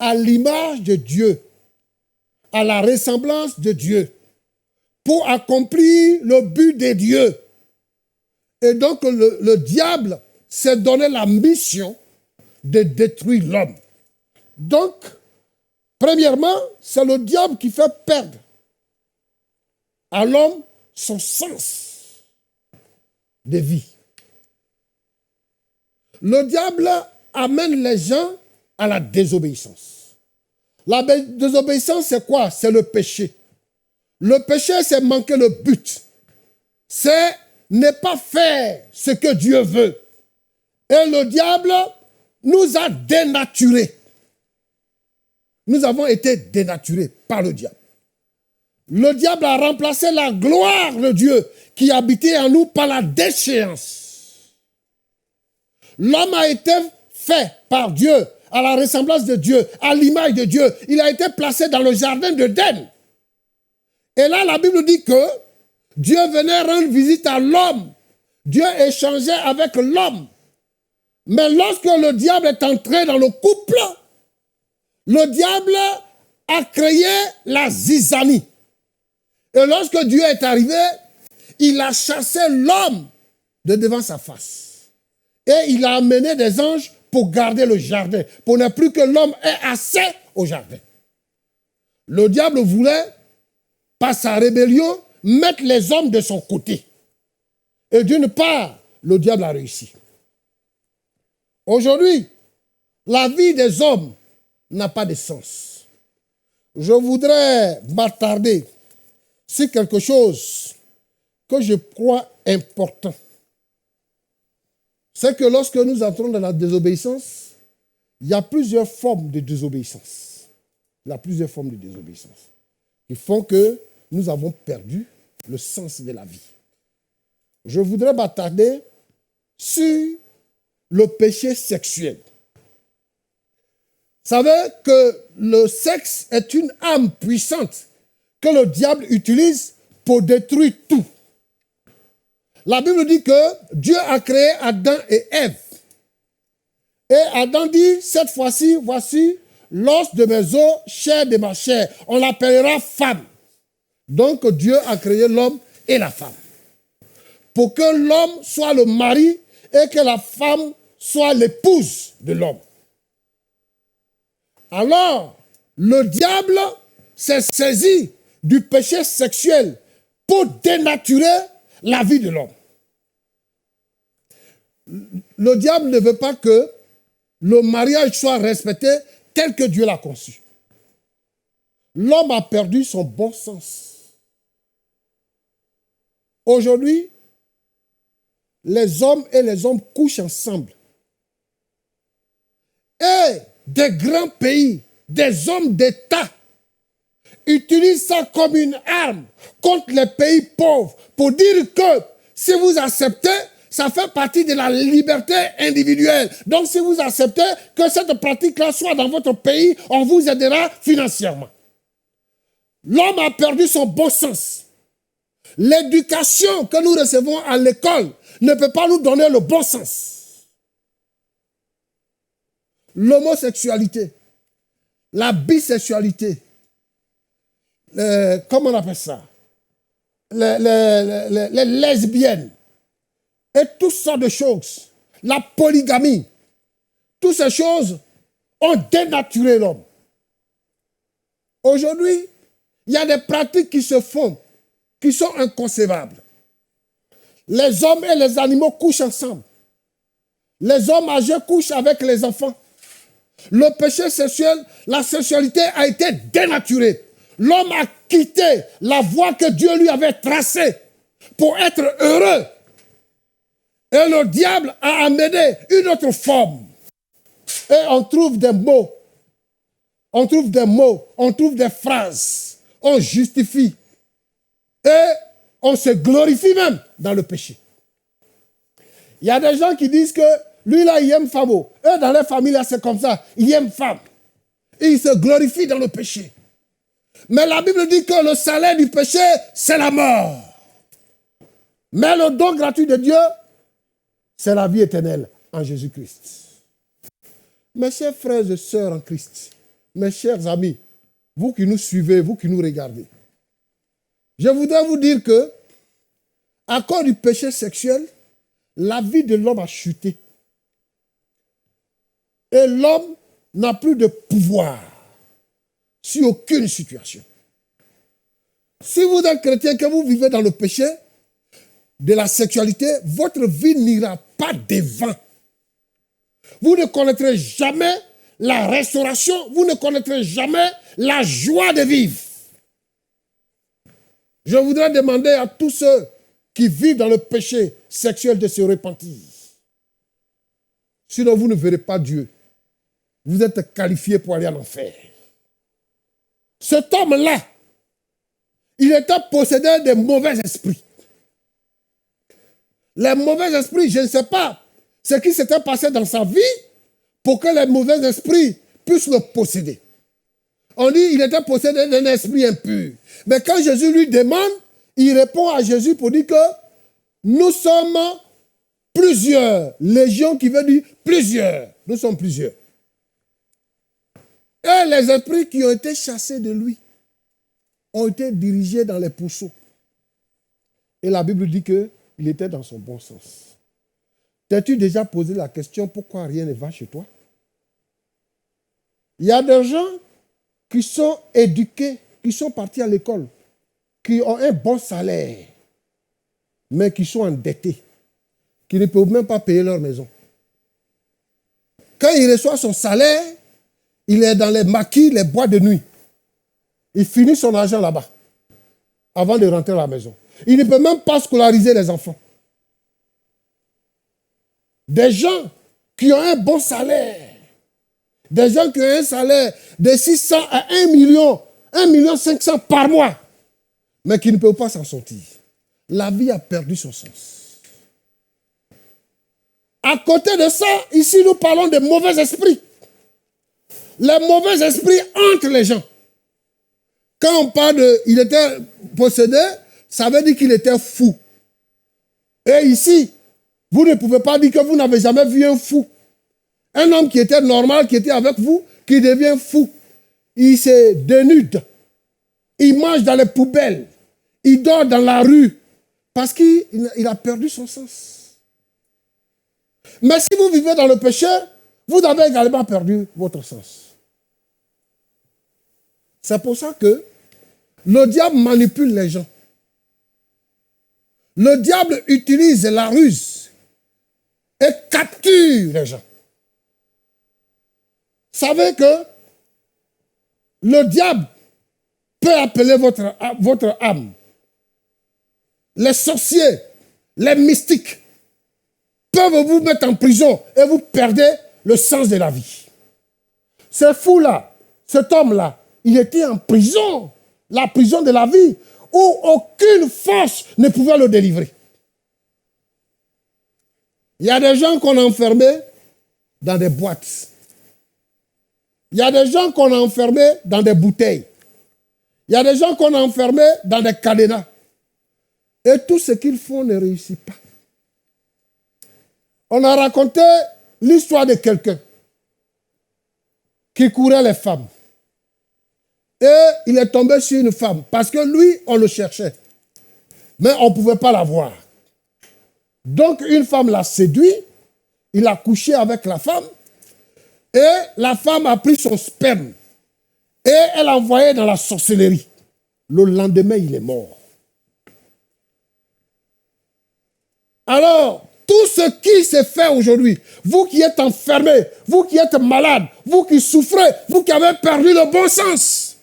à l'image de Dieu, à la ressemblance de Dieu, pour accomplir le but de Dieu. Et donc le diable s'est donné la mission de détruire l'homme. Donc, premièrement, c'est le diable qui fait perdre à l'homme son sens de vie. Le diable amène les gens à la désobéissance. La désobéissance, c'est quoi? C'est le péché. Le péché, c'est manquer le but. C'est ne pas faire ce que Dieu veut. Et le diable nous a dénaturés. Nous avons été dénaturés par le diable. Le diable a remplacé la gloire de Dieu qui habitait en nous par la déchéance. L'homme a été fait par Dieu, à la ressemblance de Dieu, à l'image de Dieu. Il a été placé dans le jardin d'Éden. Et là, la Bible dit que Dieu venait rendre visite à l'homme. Dieu échangeait avec l'homme. Mais lorsque le diable est entré dans le couple, le diable a créé la zizanie. Et lorsque Dieu est arrivé, il a chassé l'homme de devant sa face. Et il a amené des anges pour garder le jardin, pour ne plus que l'homme ait accès au jardin. Le diable voulait, par sa rébellion, mettre les hommes de son côté. Et d'une part, le diable a réussi. Aujourd'hui, la vie des hommes n'a pas de sens. Je voudrais m'attarder sur quelque chose que je crois important. C'est que lorsque nous entrons dans la désobéissance, il y a plusieurs formes de désobéissance. Il y a plusieurs formes de désobéissance qui font que nous avons perdu le sens de la vie. Je voudrais m'attarder sur le péché sexuel. Vous savez que le sexe est une arme puissante que le diable utilise pour détruire tout. La Bible dit que Dieu a créé Adam et Ève. Et Adam dit, cette fois-ci, voici l'os de mes os, chair de ma chair. On l'appellera femme. Donc Dieu a créé l'homme et la femme. Pour que l'homme soit le mari et que la femme soit l'épouse de l'homme. Alors, le diable s'est saisi du péché sexuel pour dénaturer la vie de l'homme. Le diable ne veut pas que le mariage soit respecté tel que Dieu l'a conçu. L'homme a perdu son bon sens. Aujourd'hui, les hommes et les hommes couchent ensemble. Et des grands pays, des hommes d'État, utilisent ça comme une arme contre les pays pauvres pour dire que si vous acceptez, ça fait partie de la liberté individuelle. Donc si vous acceptez que cette pratique-là soit dans votre pays, on vous aidera financièrement. L'homme a perdu son bon sens. L'éducation que nous recevons à l'école ne peut pas nous donner le bon sens. L'homosexualité, la bisexualité, comment on appelle ça, les lesbiennes, et toutes sortes de choses, la polygamie, toutes ces choses ont dénaturé l'homme. Aujourd'hui, il y a des pratiques qui se font, qui sont inconcevables. Les hommes et les animaux couchent ensemble. Les hommes âgés couchent avec les enfants. Le péché sexuel, la sexualité a été dénaturée. L'homme a quitté la voie que Dieu lui avait tracée pour être heureux. Et le diable a amené une autre forme. Et on trouve des mots. On trouve des mots. On trouve des phrases. On justifie. Et on se glorifie même dans le péché. Il y a des gens qui disent que lui là, il aime femme. Eux, dans leur famille, là, c'est comme ça. Il aime femme. Et il se glorifie dans le péché. Mais la Bible dit que le salaire du péché, c'est la mort. Mais le don gratuit de Dieu, c'est la vie éternelle en Jésus-Christ. Mes chers frères et sœurs en Christ, mes chers amis, vous qui nous suivez, vous qui nous regardez, je voudrais vous dire que, à cause du péché sexuel, la vie de l'homme a chuté. Et l'homme n'a plus de pouvoir sur aucune situation. Si vous êtes chrétien, que vous vivez dans le péché de la sexualité, votre vie n'ira pas devant. Vous ne connaîtrez jamais la restauration, vous ne connaîtrez jamais la joie de vivre. Je voudrais demander à tous ceux qui vivent dans le péché sexuel de se repentir. Sinon, vous ne verrez pas Dieu. Vous êtes qualifiés pour aller en enfer. Cet homme-là, il était possédé de mauvais esprits. Les mauvais esprits, je ne sais pas ce qui s'était passé dans sa vie pour que les mauvais esprits puissent le posséder. On dit qu'il était possédé d'un esprit impur. Mais quand Jésus lui demande, il répond à Jésus pour dire que nous sommes plusieurs. Légion qui veut dire plusieurs. Nous sommes plusieurs. Et les esprits qui ont été chassés de lui ont été dirigés dans les pourceaux. Et la Bible dit qu'il était dans son bon sens. T'as-tu déjà posé la question pourquoi rien ne va chez toi? Il y a des gens qui sont éduqués, qui sont partis à l'école, qui ont un bon salaire, mais qui sont endettés, qui ne peuvent même pas payer leur maison. Quand il reçoit son salaire, il est dans les maquis, les boîtes de nuit. Il finit son argent là-bas, avant de rentrer à la maison. Il ne peut même pas scolariser les enfants. Des gens qui ont un bon salaire, des gens qui ont un salaire de 600 à 1 million, 1,5 million par mois, mais qui ne peuvent pas s'en sortir. La vie a perdu son sens. À côté de ça, ici nous parlons de mauvais esprits. Les mauvais esprits hantent les gens. Quand on parle de il était possédé, ça veut dire qu'il était fou. Et ici, vous ne pouvez pas dire que vous n'avez jamais vu un fou. Un homme qui était normal, qui était avec vous, qui devient fou. Il se dénude. Il mange dans les poubelles. Il dort dans la rue. Parce qu'il a perdu son sens. Mais si vous vivez dans le péché, vous avez également perdu votre sens. C'est pour ça que le diable manipule les gens. Le diable utilise la ruse et capture les gens. Savez que le diable peut appeler votre âme. Les sorciers, les mystiques peuvent vous mettre en prison et vous perdez le sens de la vie. Ce fou-là, cet homme-là, il était en prison, la prison de la vie, où aucune force ne pouvait le délivrer. Il y a des gens qu'on a enfermés dans des boîtes. Il y a des gens qu'on a enfermés dans des bouteilles. Il y a des gens qu'on a enfermés dans des cadenas. Et tout ce qu'ils font ne réussit pas. On a raconté l'histoire de quelqu'un qui courait les femmes. Et il est tombé sur une femme. Parce que lui, on le cherchait. Mais on ne pouvait pas la voir. Donc, une femme l'a séduit. Il a couché avec la femme. Et la femme a pris son sperme. Et elle l'a envoyé dans la sorcellerie. Le lendemain, il est mort. Alors, tout ce qui s'est fait aujourd'hui, vous qui êtes enfermés, vous qui êtes malades, vous qui souffrez, vous qui avez perdu le bon sens,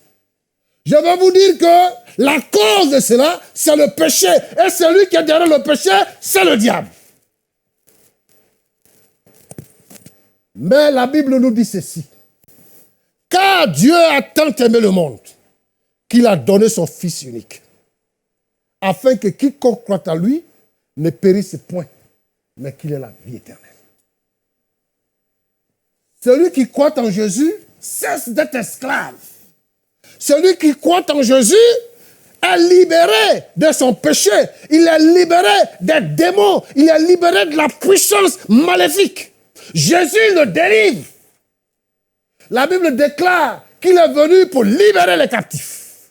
je vais vous dire que la cause de cela, c'est le péché. Et celui qui est derrière le péché, c'est le diable. Mais la Bible nous dit ceci. Car Dieu a tant aimé le monde qu'il a donné son Fils unique, afin que quiconque croit à lui ne périsse point, mais qu'il ait la vie éternelle. Celui qui croit en Jésus cesse d'être esclave. Celui qui croit en Jésus est libéré de son péché. Il est libéré des démons. Il est libéré de la puissance maléfique. Jésus le délivre. La Bible déclare qu'il est venu pour libérer les captifs.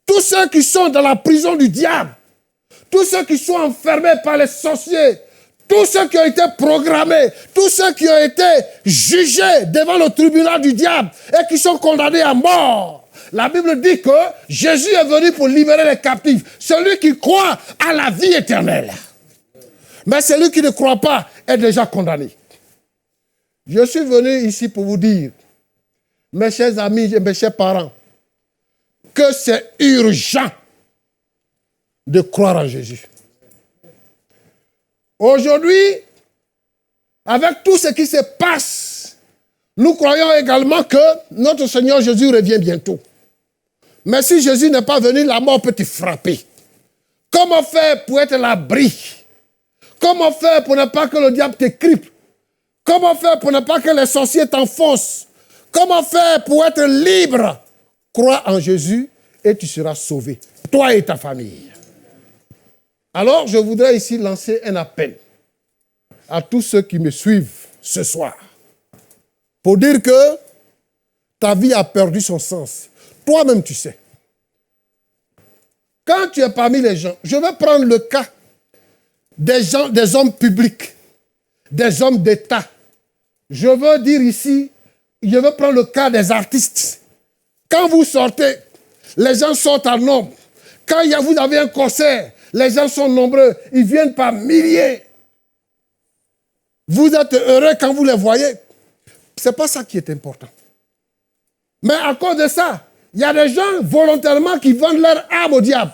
Tous ceux qui sont dans la prison du diable, tous ceux qui sont enfermés par les sorciers, tous ceux qui ont été programmés, tous ceux qui ont été jugés devant le tribunal du diable et qui sont condamnés à mort. La Bible dit que Jésus est venu pour libérer les captifs. Celui qui croit à la vie éternelle. Mais celui qui ne croit pas est déjà condamné. Je suis venu ici pour vous dire, mes chers amis et mes chers parents, que c'est urgent de croire en Jésus. Aujourd'hui, avec tout ce qui se passe, nous croyons également que notre Seigneur Jésus revient bientôt. Mais si Jésus n'est pas venu, la mort peut te frapper. Comment faire pour être à l'abri? Comment faire pour ne pas que le diable te crippe? Comment faire pour ne pas que les sorciers t'enfoncent? Comment faire pour être libre? Crois en Jésus et tu seras sauvé, toi et ta famille. Alors, je voudrais ici lancer un appel à tous ceux qui me suivent ce soir pour dire que ta vie a perdu son sens. Toi-même, tu sais. Quand tu es parmi les gens, je vais prendre le cas des gens, des hommes publics, des hommes d'État. Je veux dire ici, je veux prendre le cas des artistes. Quand vous sortez, les gens sortent en nombre. Quand vous avez un concert, les gens sont nombreux, ils viennent par milliers. Vous êtes heureux quand vous les voyez. Ce n'est pas ça qui est important. Mais à cause de ça, il y a des gens volontairement qui vendent leur âme au diable.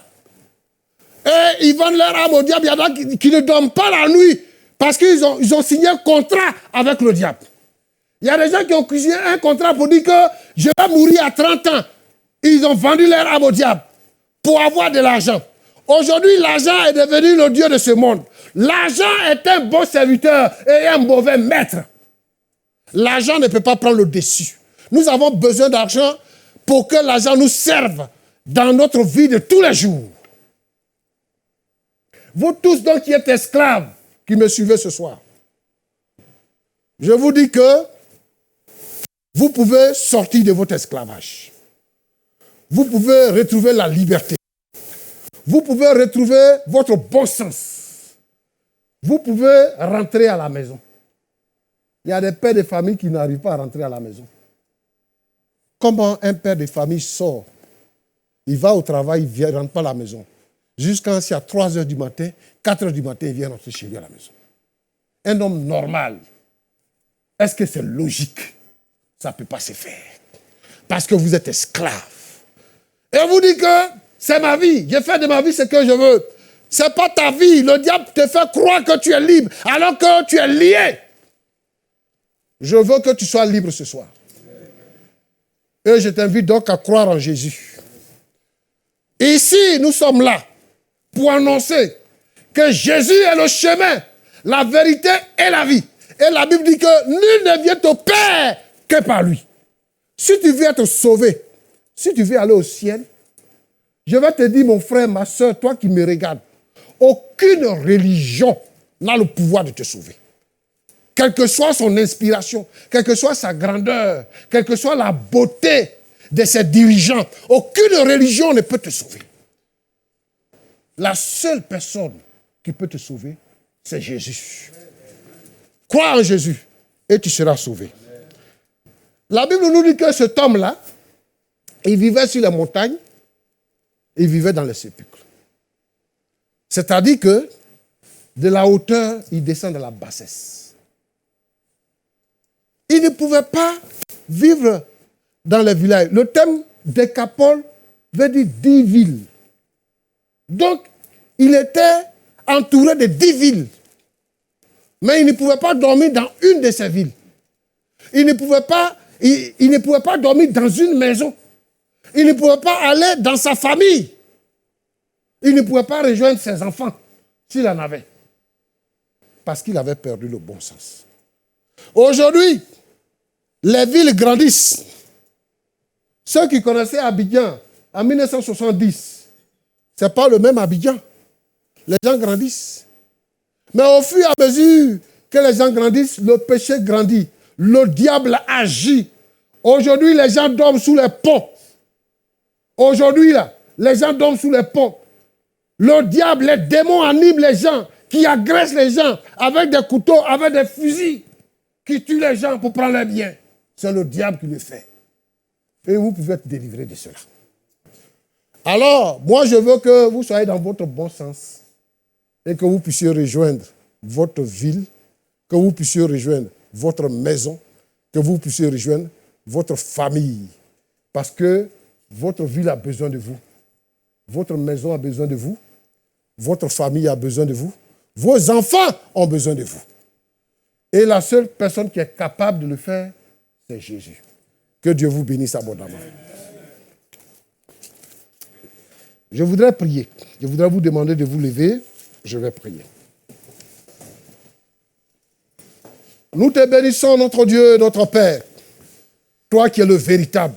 Et ils vendent leur âme au diable. Il y en a qui ne dorment pas la nuit parce qu'ils ont signé un contrat avec le diable. Il y a des gens qui ont signé un contrat pour dire que je vais mourir à 30 ans. Ils ont vendu leur âme au diable pour avoir de l'argent. Aujourd'hui, l'argent est devenu le Dieu de ce monde. L'argent est un bon serviteur et un mauvais maître. L'argent ne peut pas prendre le dessus. Nous avons besoin d'argent pour que l'argent nous serve dans notre vie de tous les jours. Vous tous donc qui êtes esclaves, qui me suivez ce soir, je vous dis que vous pouvez sortir de votre esclavage. Vous pouvez retrouver la liberté. Vous pouvez retrouver votre bon sens. Vous pouvez rentrer à la maison. Il y a des pères de famille qui n'arrivent pas à rentrer à la maison. Comment un père de famille sort? Il va au travail, il ne rentre pas à la maison. Jusqu'à c'est à 3 heures du matin, 4 heures du matin, il vient rentrer chez lui à la maison. Un homme normal, est-ce que c'est logique? Ça ne peut pas se faire. Parce que vous êtes esclave. Et on vous dit que c'est ma vie. Je fais de ma vie ce que je veux. Ce n'est pas ta vie. Le diable te fait croire que tu es libre alors que tu es lié. Je veux que tu sois libre ce soir. Et je t'invite donc à croire en Jésus. Ici, nous sommes là pour annoncer que Jésus est le chemin, la vérité et la vie. Et la Bible dit que nul ne vient au Père que par lui. Si tu veux être sauvé, si tu veux aller au ciel, je vais te dire, mon frère, ma soeur, toi qui me regardes, aucune religion n'a le pouvoir de te sauver. Quelle que soit son inspiration, quelle que soit sa grandeur, quelle que soit la beauté de ses dirigeants. Aucune religion ne peut te sauver. La seule personne qui peut te sauver, c'est Jésus. Crois en Jésus et tu seras sauvé. La Bible nous dit que cet homme-là, il vivait sur les montagnes, il vivait dans les sépulcres. C'est-à-dire que de la hauteur, il descend de la bassesse. Il ne pouvait pas vivre dans les villages. Le terme décapole veut dire 10 villes. Donc, il était entouré de 10 villes. Mais il ne pouvait pas dormir dans une de ces villes. Il ne pouvait pas dormir dans une maison. Il ne pouvait pas aller dans sa famille. Il ne pouvait pas rejoindre ses enfants s'il en avait. Parce qu'il avait perdu le bon sens. Aujourd'hui, les villes grandissent. Ceux qui connaissaient Abidjan en 1970, ce n'est pas le même Abidjan. Les gens grandissent. Mais au fur et à mesure que les gens grandissent, le péché grandit. Le diable agit. Aujourd'hui, les gens dorment sous les ponts. Aujourd'hui, là, les gens dorment sous les ponts. Le diable, les démons animent les gens, qui agressent les gens avec des couteaux, avec des fusils, qui tuent les gens pour prendre leurs biens. C'est le diable qui le fait. Et vous pouvez être délivré de cela. Alors, moi, je veux que vous soyez dans votre bon sens et que vous puissiez rejoindre votre ville, que vous puissiez rejoindre votre maison, que vous puissiez rejoindre votre famille. Parce que votre ville a besoin de vous. Votre maison a besoin de vous. Votre famille a besoin de vous. Vos enfants ont besoin de vous. Et la seule personne qui est capable de le faire, c'est Jésus. Que Dieu vous bénisse abondamment. Je voudrais prier. Je voudrais vous demander de vous lever. Je vais prier. Nous te bénissons, notre Dieu, notre Père. Toi qui es le véritable,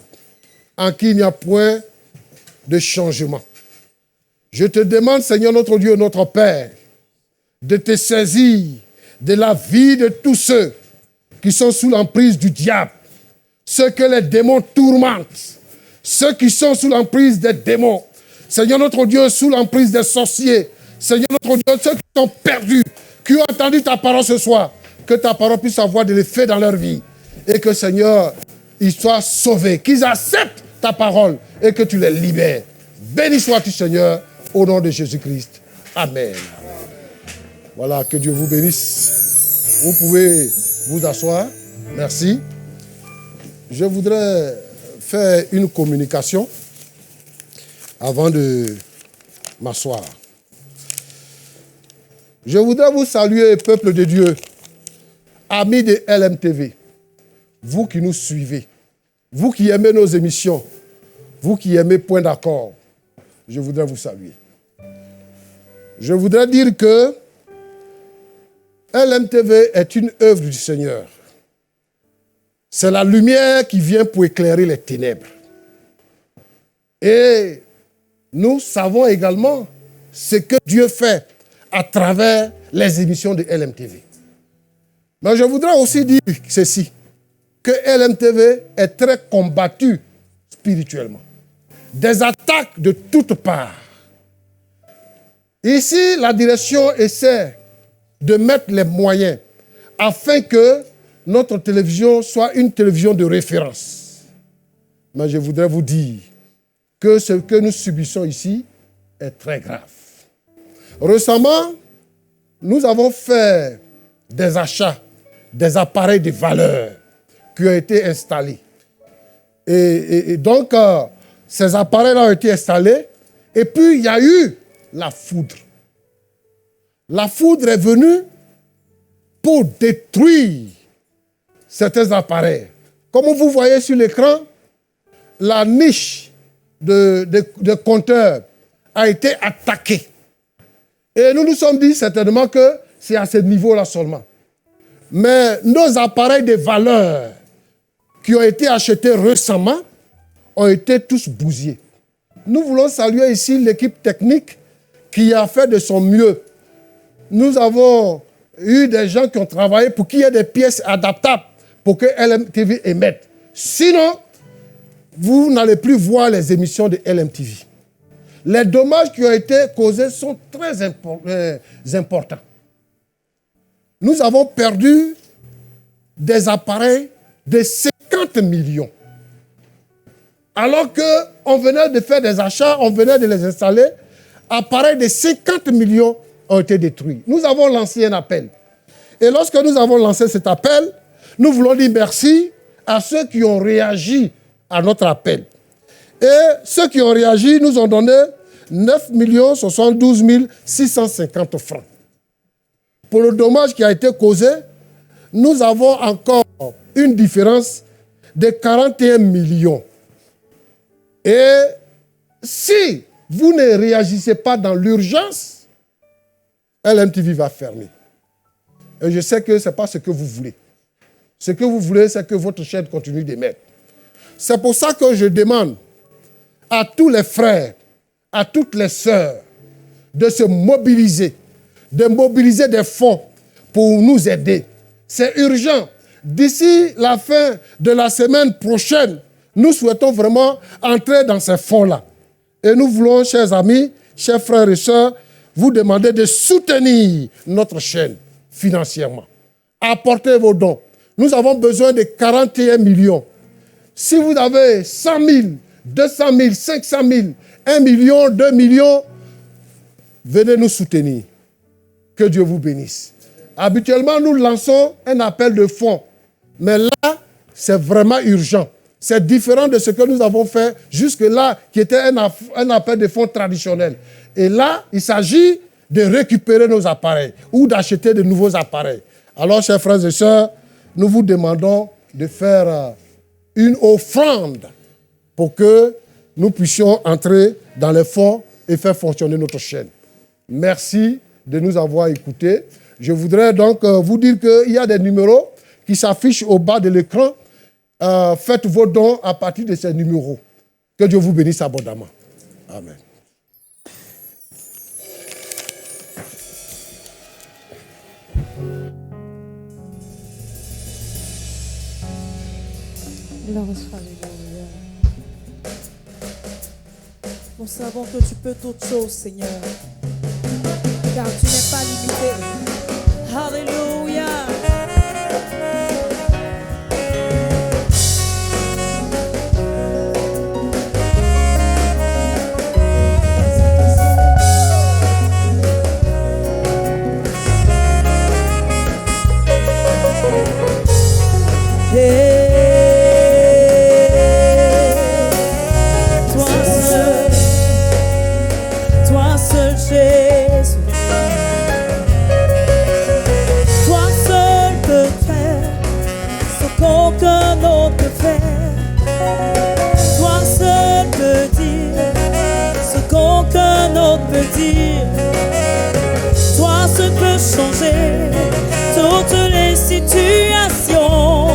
en qui il n'y a point de changement. Je te demande, Seigneur, notre Dieu, notre Père, de te saisir de la vie de tous ceux qui sont sous l'emprise du diable, ceux que les démons tourmentent, ceux qui sont sous l'emprise des démons. Seigneur, notre Dieu, sous l'emprise des sorciers. Seigneur, notre Dieu, ceux qui sont perdus, qui ont entendu ta parole ce soir, que ta parole puisse avoir de l'effet dans leur vie. Et que, Seigneur, ils soient sauvés, qu'ils acceptent ta parole et que tu les libères. Béni sois-tu, Seigneur, au nom de Jésus-Christ. Amen. Voilà, que Dieu vous bénisse. Vous pouvez vous asseoir. Merci. Je voudrais faire une communication avant de m'asseoir. Je voudrais vous saluer, peuple de Dieu, amis de LMTV, vous qui nous suivez, vous qui aimez nos émissions, vous qui aimez Point d'accord, je voudrais vous saluer. Je voudrais dire que LMTV est une œuvre du Seigneur. C'est la lumière qui vient pour éclairer les ténèbres. Et nous savons également ce que Dieu fait à travers les émissions de LMTV. Mais je voudrais aussi dire ceci, que LMTV est très combattu spirituellement. Des attaques de toutes parts. Ici, la direction essaie de mettre les moyens afin que notre télévision soit une télévision de référence. Mais je voudrais vous dire que ce que nous subissons ici est très grave. Récemment, nous avons fait des achats, des appareils de valeur qui ont été installés. Et donc, ces appareils-là ont été installés et puis il y a eu la foudre. La foudre est venue pour détruire certains appareils. Comme vous voyez sur l'écran, la niche de compteur a été attaquée. Et nous nous sommes dit certainement que c'est à ce niveau-là seulement. Mais nos appareils de valeur qui ont été achetés récemment ont été tous bousillés. Nous voulons saluer ici l'équipe technique qui a fait de son mieux. Nous avons eu des gens qui ont travaillé pour qu'il y ait des pièces adaptables pour que LMTV émette. Sinon, vous n'allez plus voir les émissions de LMTV. Les dommages qui ont été causés sont très importants. Nous avons perdu des appareils de 50 millions. Alors qu'on venait de faire des achats, on venait de les installer, appareils de 50 millions ont été détruits. Nous avons lancé un appel. Et lorsque nous avons lancé cet appel, nous voulons dire merci à ceux qui ont réagi à notre appel. Et ceux qui ont réagi nous ont donné 9 072 650 francs. Pour le dommage qui a été causé, nous avons encore une différence de 41 millions. Et si vous ne réagissez pas dans l'urgence, LMTV va fermer. Et je sais que ce n'est pas ce que vous voulez. Ce que vous voulez, c'est que votre chaîne continue d'émettre. C'est pour ça que je demande à tous les frères, à toutes les sœurs, de se mobiliser, de mobiliser des fonds pour nous aider. C'est urgent. D'ici la fin de la semaine prochaine, nous souhaitons vraiment entrer dans ces fonds-là. Et nous voulons, chers amis, chers frères et sœurs, vous demander de soutenir notre chaîne financièrement. Apportez vos dons. Nous avons besoin de 41 millions. Si vous avez 100 000, 200 000, 500 000, 1 million, 2 millions, venez nous soutenir. Que Dieu vous bénisse. Habituellement, nous lançons un appel de fonds. Mais là, c'est vraiment urgent. C'est différent de ce que nous avons fait jusque-là, qui était un appel de fonds traditionnel. Et là, il s'agit de récupérer nos appareils ou d'acheter de nouveaux appareils. Alors, chers frères et sœurs, nous vous demandons de faire une offrande pour que nous puissions entrer dans les fonds et faire fonctionner notre chaîne. Merci de nous avoir écoutés. Je voudrais donc vous dire qu'il y a des numéros qui s'affichent au bas de l'écran. Faites vos dons à partir de ces numéros. Que Dieu vous bénisse abondamment. Amen. Alléluia. Nous savons que tu peux toutes choses, Seigneur, car tu n'es pas limité. Alléluia. Toi seul Jésus, toi seul peux faire ce qu'aucun autre peut faire. Toi seul peux dire ce qu'aucun autre peut dire. Toi seul peux changer toutes les situations.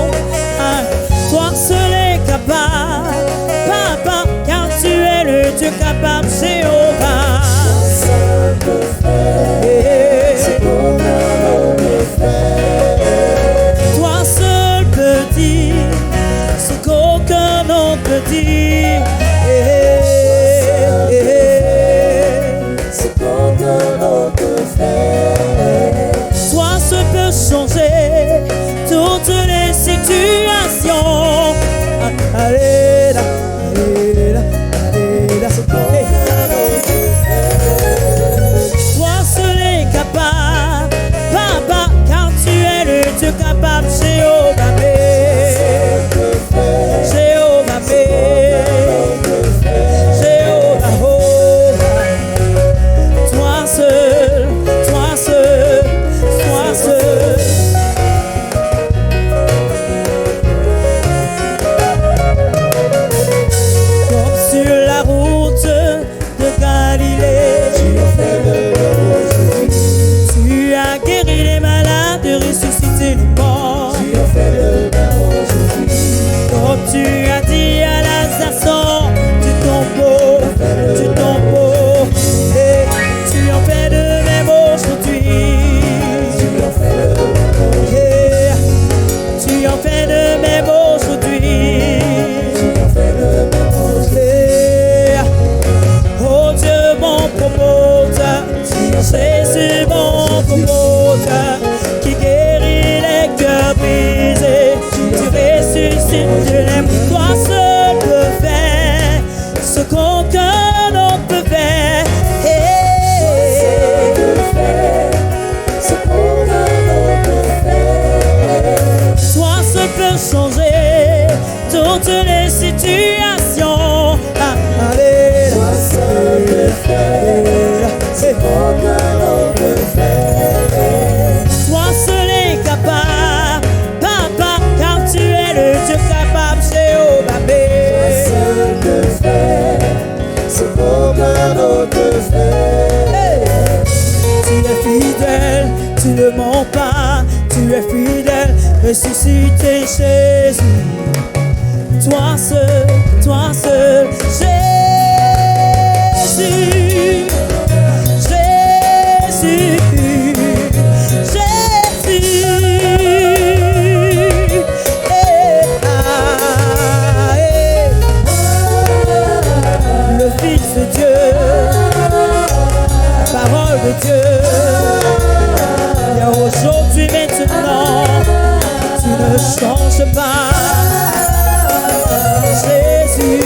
Toi seul est capable, Papa, car tu es le Dieu capable, Jéhovah. Toi seul peut faire ce qu'aucun autre peut faire. Toi seul peux dire ce qu'aucun autre peut dire. Ce qu'aucun autre peut faire. Toi seul peux changer toutes les situations. Alléluia, alléluia, alléluia. Toi seul est capable, Papa, car tu es le Dieu capable, Jéhovah. Jéhovah. l'aimes. Toi seul peux faire ce qu'aucun autre peut faire. Toi seul peux changer toutes les situations. Allez, toi seul peux faire ce qu'aucun autre peut faire. Toi seul est capable, Papa, car tu es le Dieu capable, Jéhovah. Toi seul peux faire ce qu'aucun autre peut faire. Tu es fidèle, tu ne mens pas, tu es fidèle, ressuscité Jésus. Toi seul, Jésus, Jésus, Jésus. Le Fils de Dieu, la parole de Dieu. Et aujourd'hui, maintenant, tu ne changes pas. Jésus,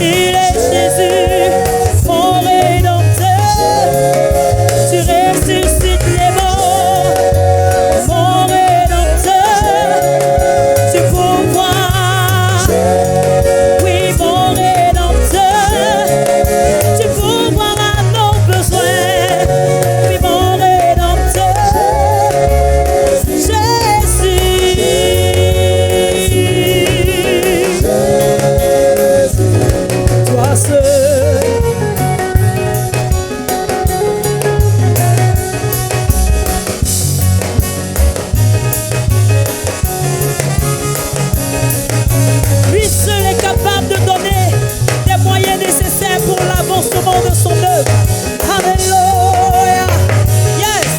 il est Jésus, mon Rédempteur. Tu ressuscites les morts, mon Rédempteur. Tu pourvois, oui, mon Rédempteur. Tu pourvois à nos besoins, oui, mon Rédempteur. Jésus, toi seul. Lui seul est capable de donner les moyens nécessaires pour l'avancement de son œuvre. Alléluia. Yes.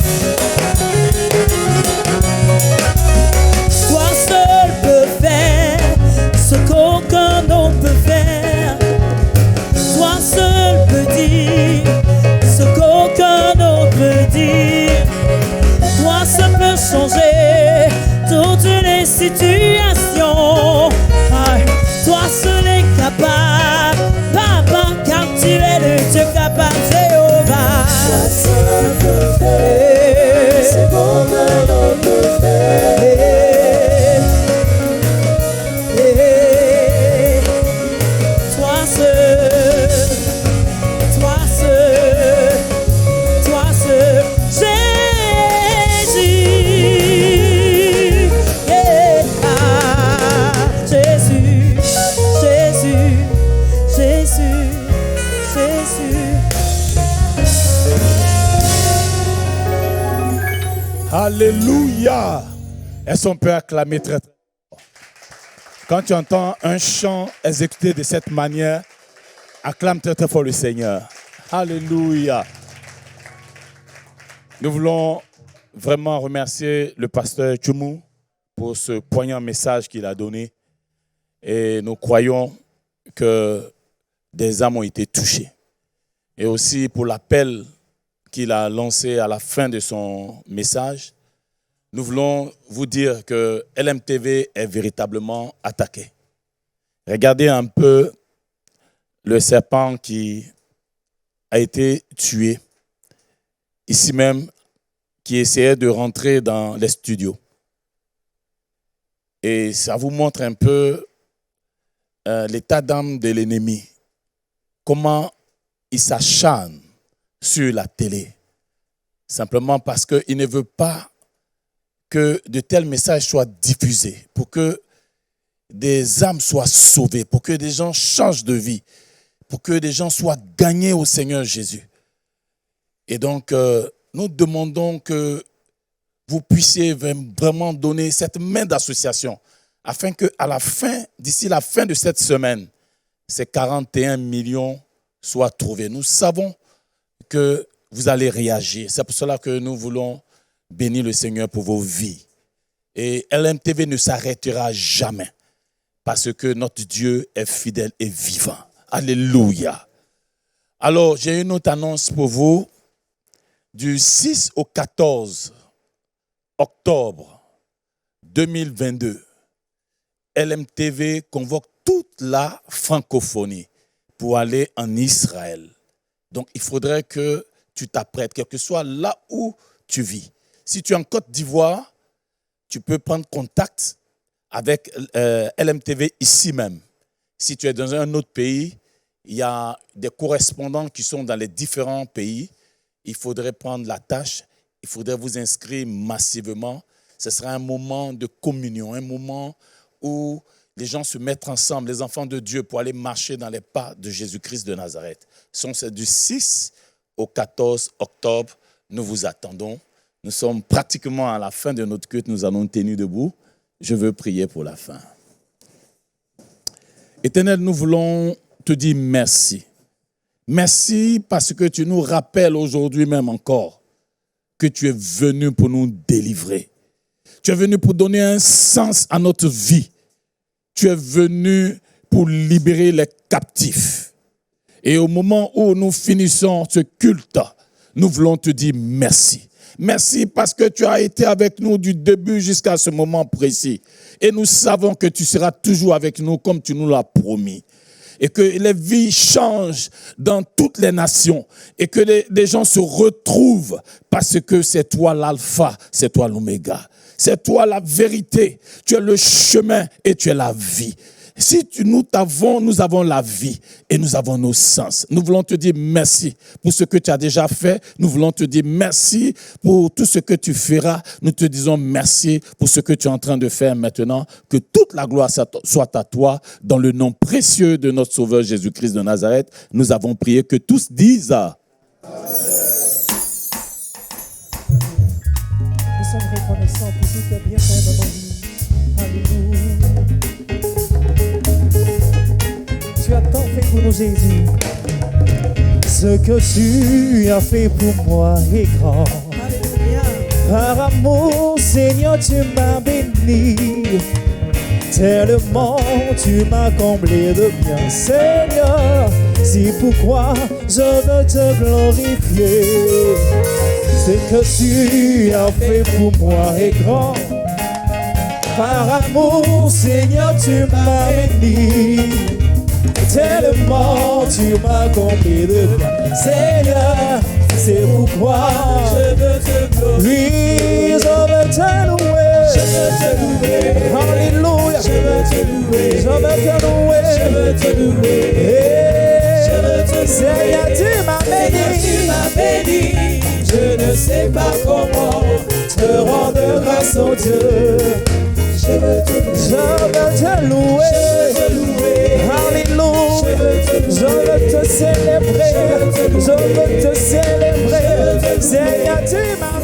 Toi seul peux faire ce qu'aucun autre peut faire. Toi seul peux dire ce qu'aucun autre peut dire. Toi seul peux changer toutes les situations. Toi seul est capable, Papa, car tu es le Dieu capable, Jéhovah. Toi seul peux faire ce qu'aucun autre peut faire. Toi seul, Jésus. Jésus. Alléluia. Est-ce qu'on peut acclamer très très fort? Quand tu entends un chant exécuté de cette manière, acclame très très fort le Seigneur. Alléluia. Nous voulons vraiment remercier le pasteur Tchoumou pour ce poignant message qu'il a donné. Et nous croyons que des âmes ont été touchées. Et aussi pour l'appel qu'il a lancé à la fin de son message. Nous voulons vous dire que LMTV est véritablement attaqué. Regardez un peu le serpent qui a été tué, ici même, qui essayait de rentrer dans les studios. Et ça vous montre un peu l'état d'âme de l'ennemi. Comment il s'acharne sur la télé. Simplement parce qu'il ne veut pas que de tels messages soient diffusés, pour que des âmes soient sauvées, pour que des gens changent de vie, pour que des gens soient gagnés au Seigneur Jésus. Et donc, nous demandons que vous puissiez vraiment donner cette main d'association afin qu'à la fin, d'ici la fin de cette semaine, ces 41 millions soient trouvés. Nous savons que vous allez réagir. C'est pour cela que nous voulons bénir le Seigneur pour vos vies. Et LMTV ne s'arrêtera jamais parce que notre Dieu est fidèle et vivant. Alléluia. Alors, j'ai une autre annonce pour vous. du 6 au 14 octobre 2022, LMTV convoque toute la francophonie pour aller en Israël. Donc, il faudrait que tu t'apprêtes, quel que soit là où tu vis. Si tu es en Côte d'Ivoire, tu peux prendre contact avec LMTV ici même. Si tu es dans un autre pays, il y a des correspondants qui sont dans les différents pays. Il faudrait prendre la tâche, il faudrait vous inscrire massivement. Ce sera un moment de communion, un moment où les gens se mettent ensemble, les enfants de Dieu, pour aller marcher dans les pas de Jésus-Christ de Nazareth. C'est du 6 au 14 octobre. Nous vous attendons. Nous sommes pratiquement à la fin de notre culte. Nous allons tenir debout. Je veux prier pour la fin. Éternel, nous voulons te dire merci. Merci parce que tu nous rappelles aujourd'hui même encore que tu es venu pour nous délivrer. Tu es venu pour donner un sens à notre vie. Tu es venu pour libérer les captifs. Et au moment où nous finissons ce culte, nous voulons te dire merci. Merci parce que tu as été avec nous du début jusqu'à ce moment précis. Et nous savons que tu seras toujours avec nous comme tu nous l'as promis. Et que les vies changent dans toutes les nations. Et que les gens se retrouvent parce que c'est toi l'alpha, c'est toi l'oméga. C'est toi la vérité. Tu es le chemin et tu es la vie. Si nous avons la vie et nous avons nos sens. Nous voulons te dire merci pour ce que tu as déjà fait. Nous voulons te dire merci pour tout ce que tu feras. Nous te disons merci pour ce que tu es en train de faire maintenant. Que toute la gloire soit à toi. Dans le nom précieux de notre Sauveur Jésus-Christ de Nazareth, nous avons prié que tous disent Amen. Nous sommes reconnaissants pour tout tes bienfaits dans nos vies. Alléluia. Tu as tant fait pour nous, Jésus. Ce que tu as fait pour moi est grand. Alléluia. Par amour, Seigneur, tu m'as béni. Tellement tu m'as comblé de bien, Seigneur. C'est pourquoi je veux te glorifier. Ce que tu as fait pour moi est grand. Par amour, Seigneur, tu m'as béni. Tellement tu m'as comblé de bien, Seigneur. C'est pourquoi je veux te glorifier. Oui, je veux te louer. Je veux te louer. Alléluia. Je veux te louer. Je veux te louer. Je veux te louer. Je veux te louer. Seigneur, tu m'as béni. Tu m'as béni. Je ne sais pas comment te rendre grâce au Dieu. Je veux te louer. Je veux te louer. Alléluia. Je veux te célébrer. Je veux te célébrer. Seigneur, tu m'as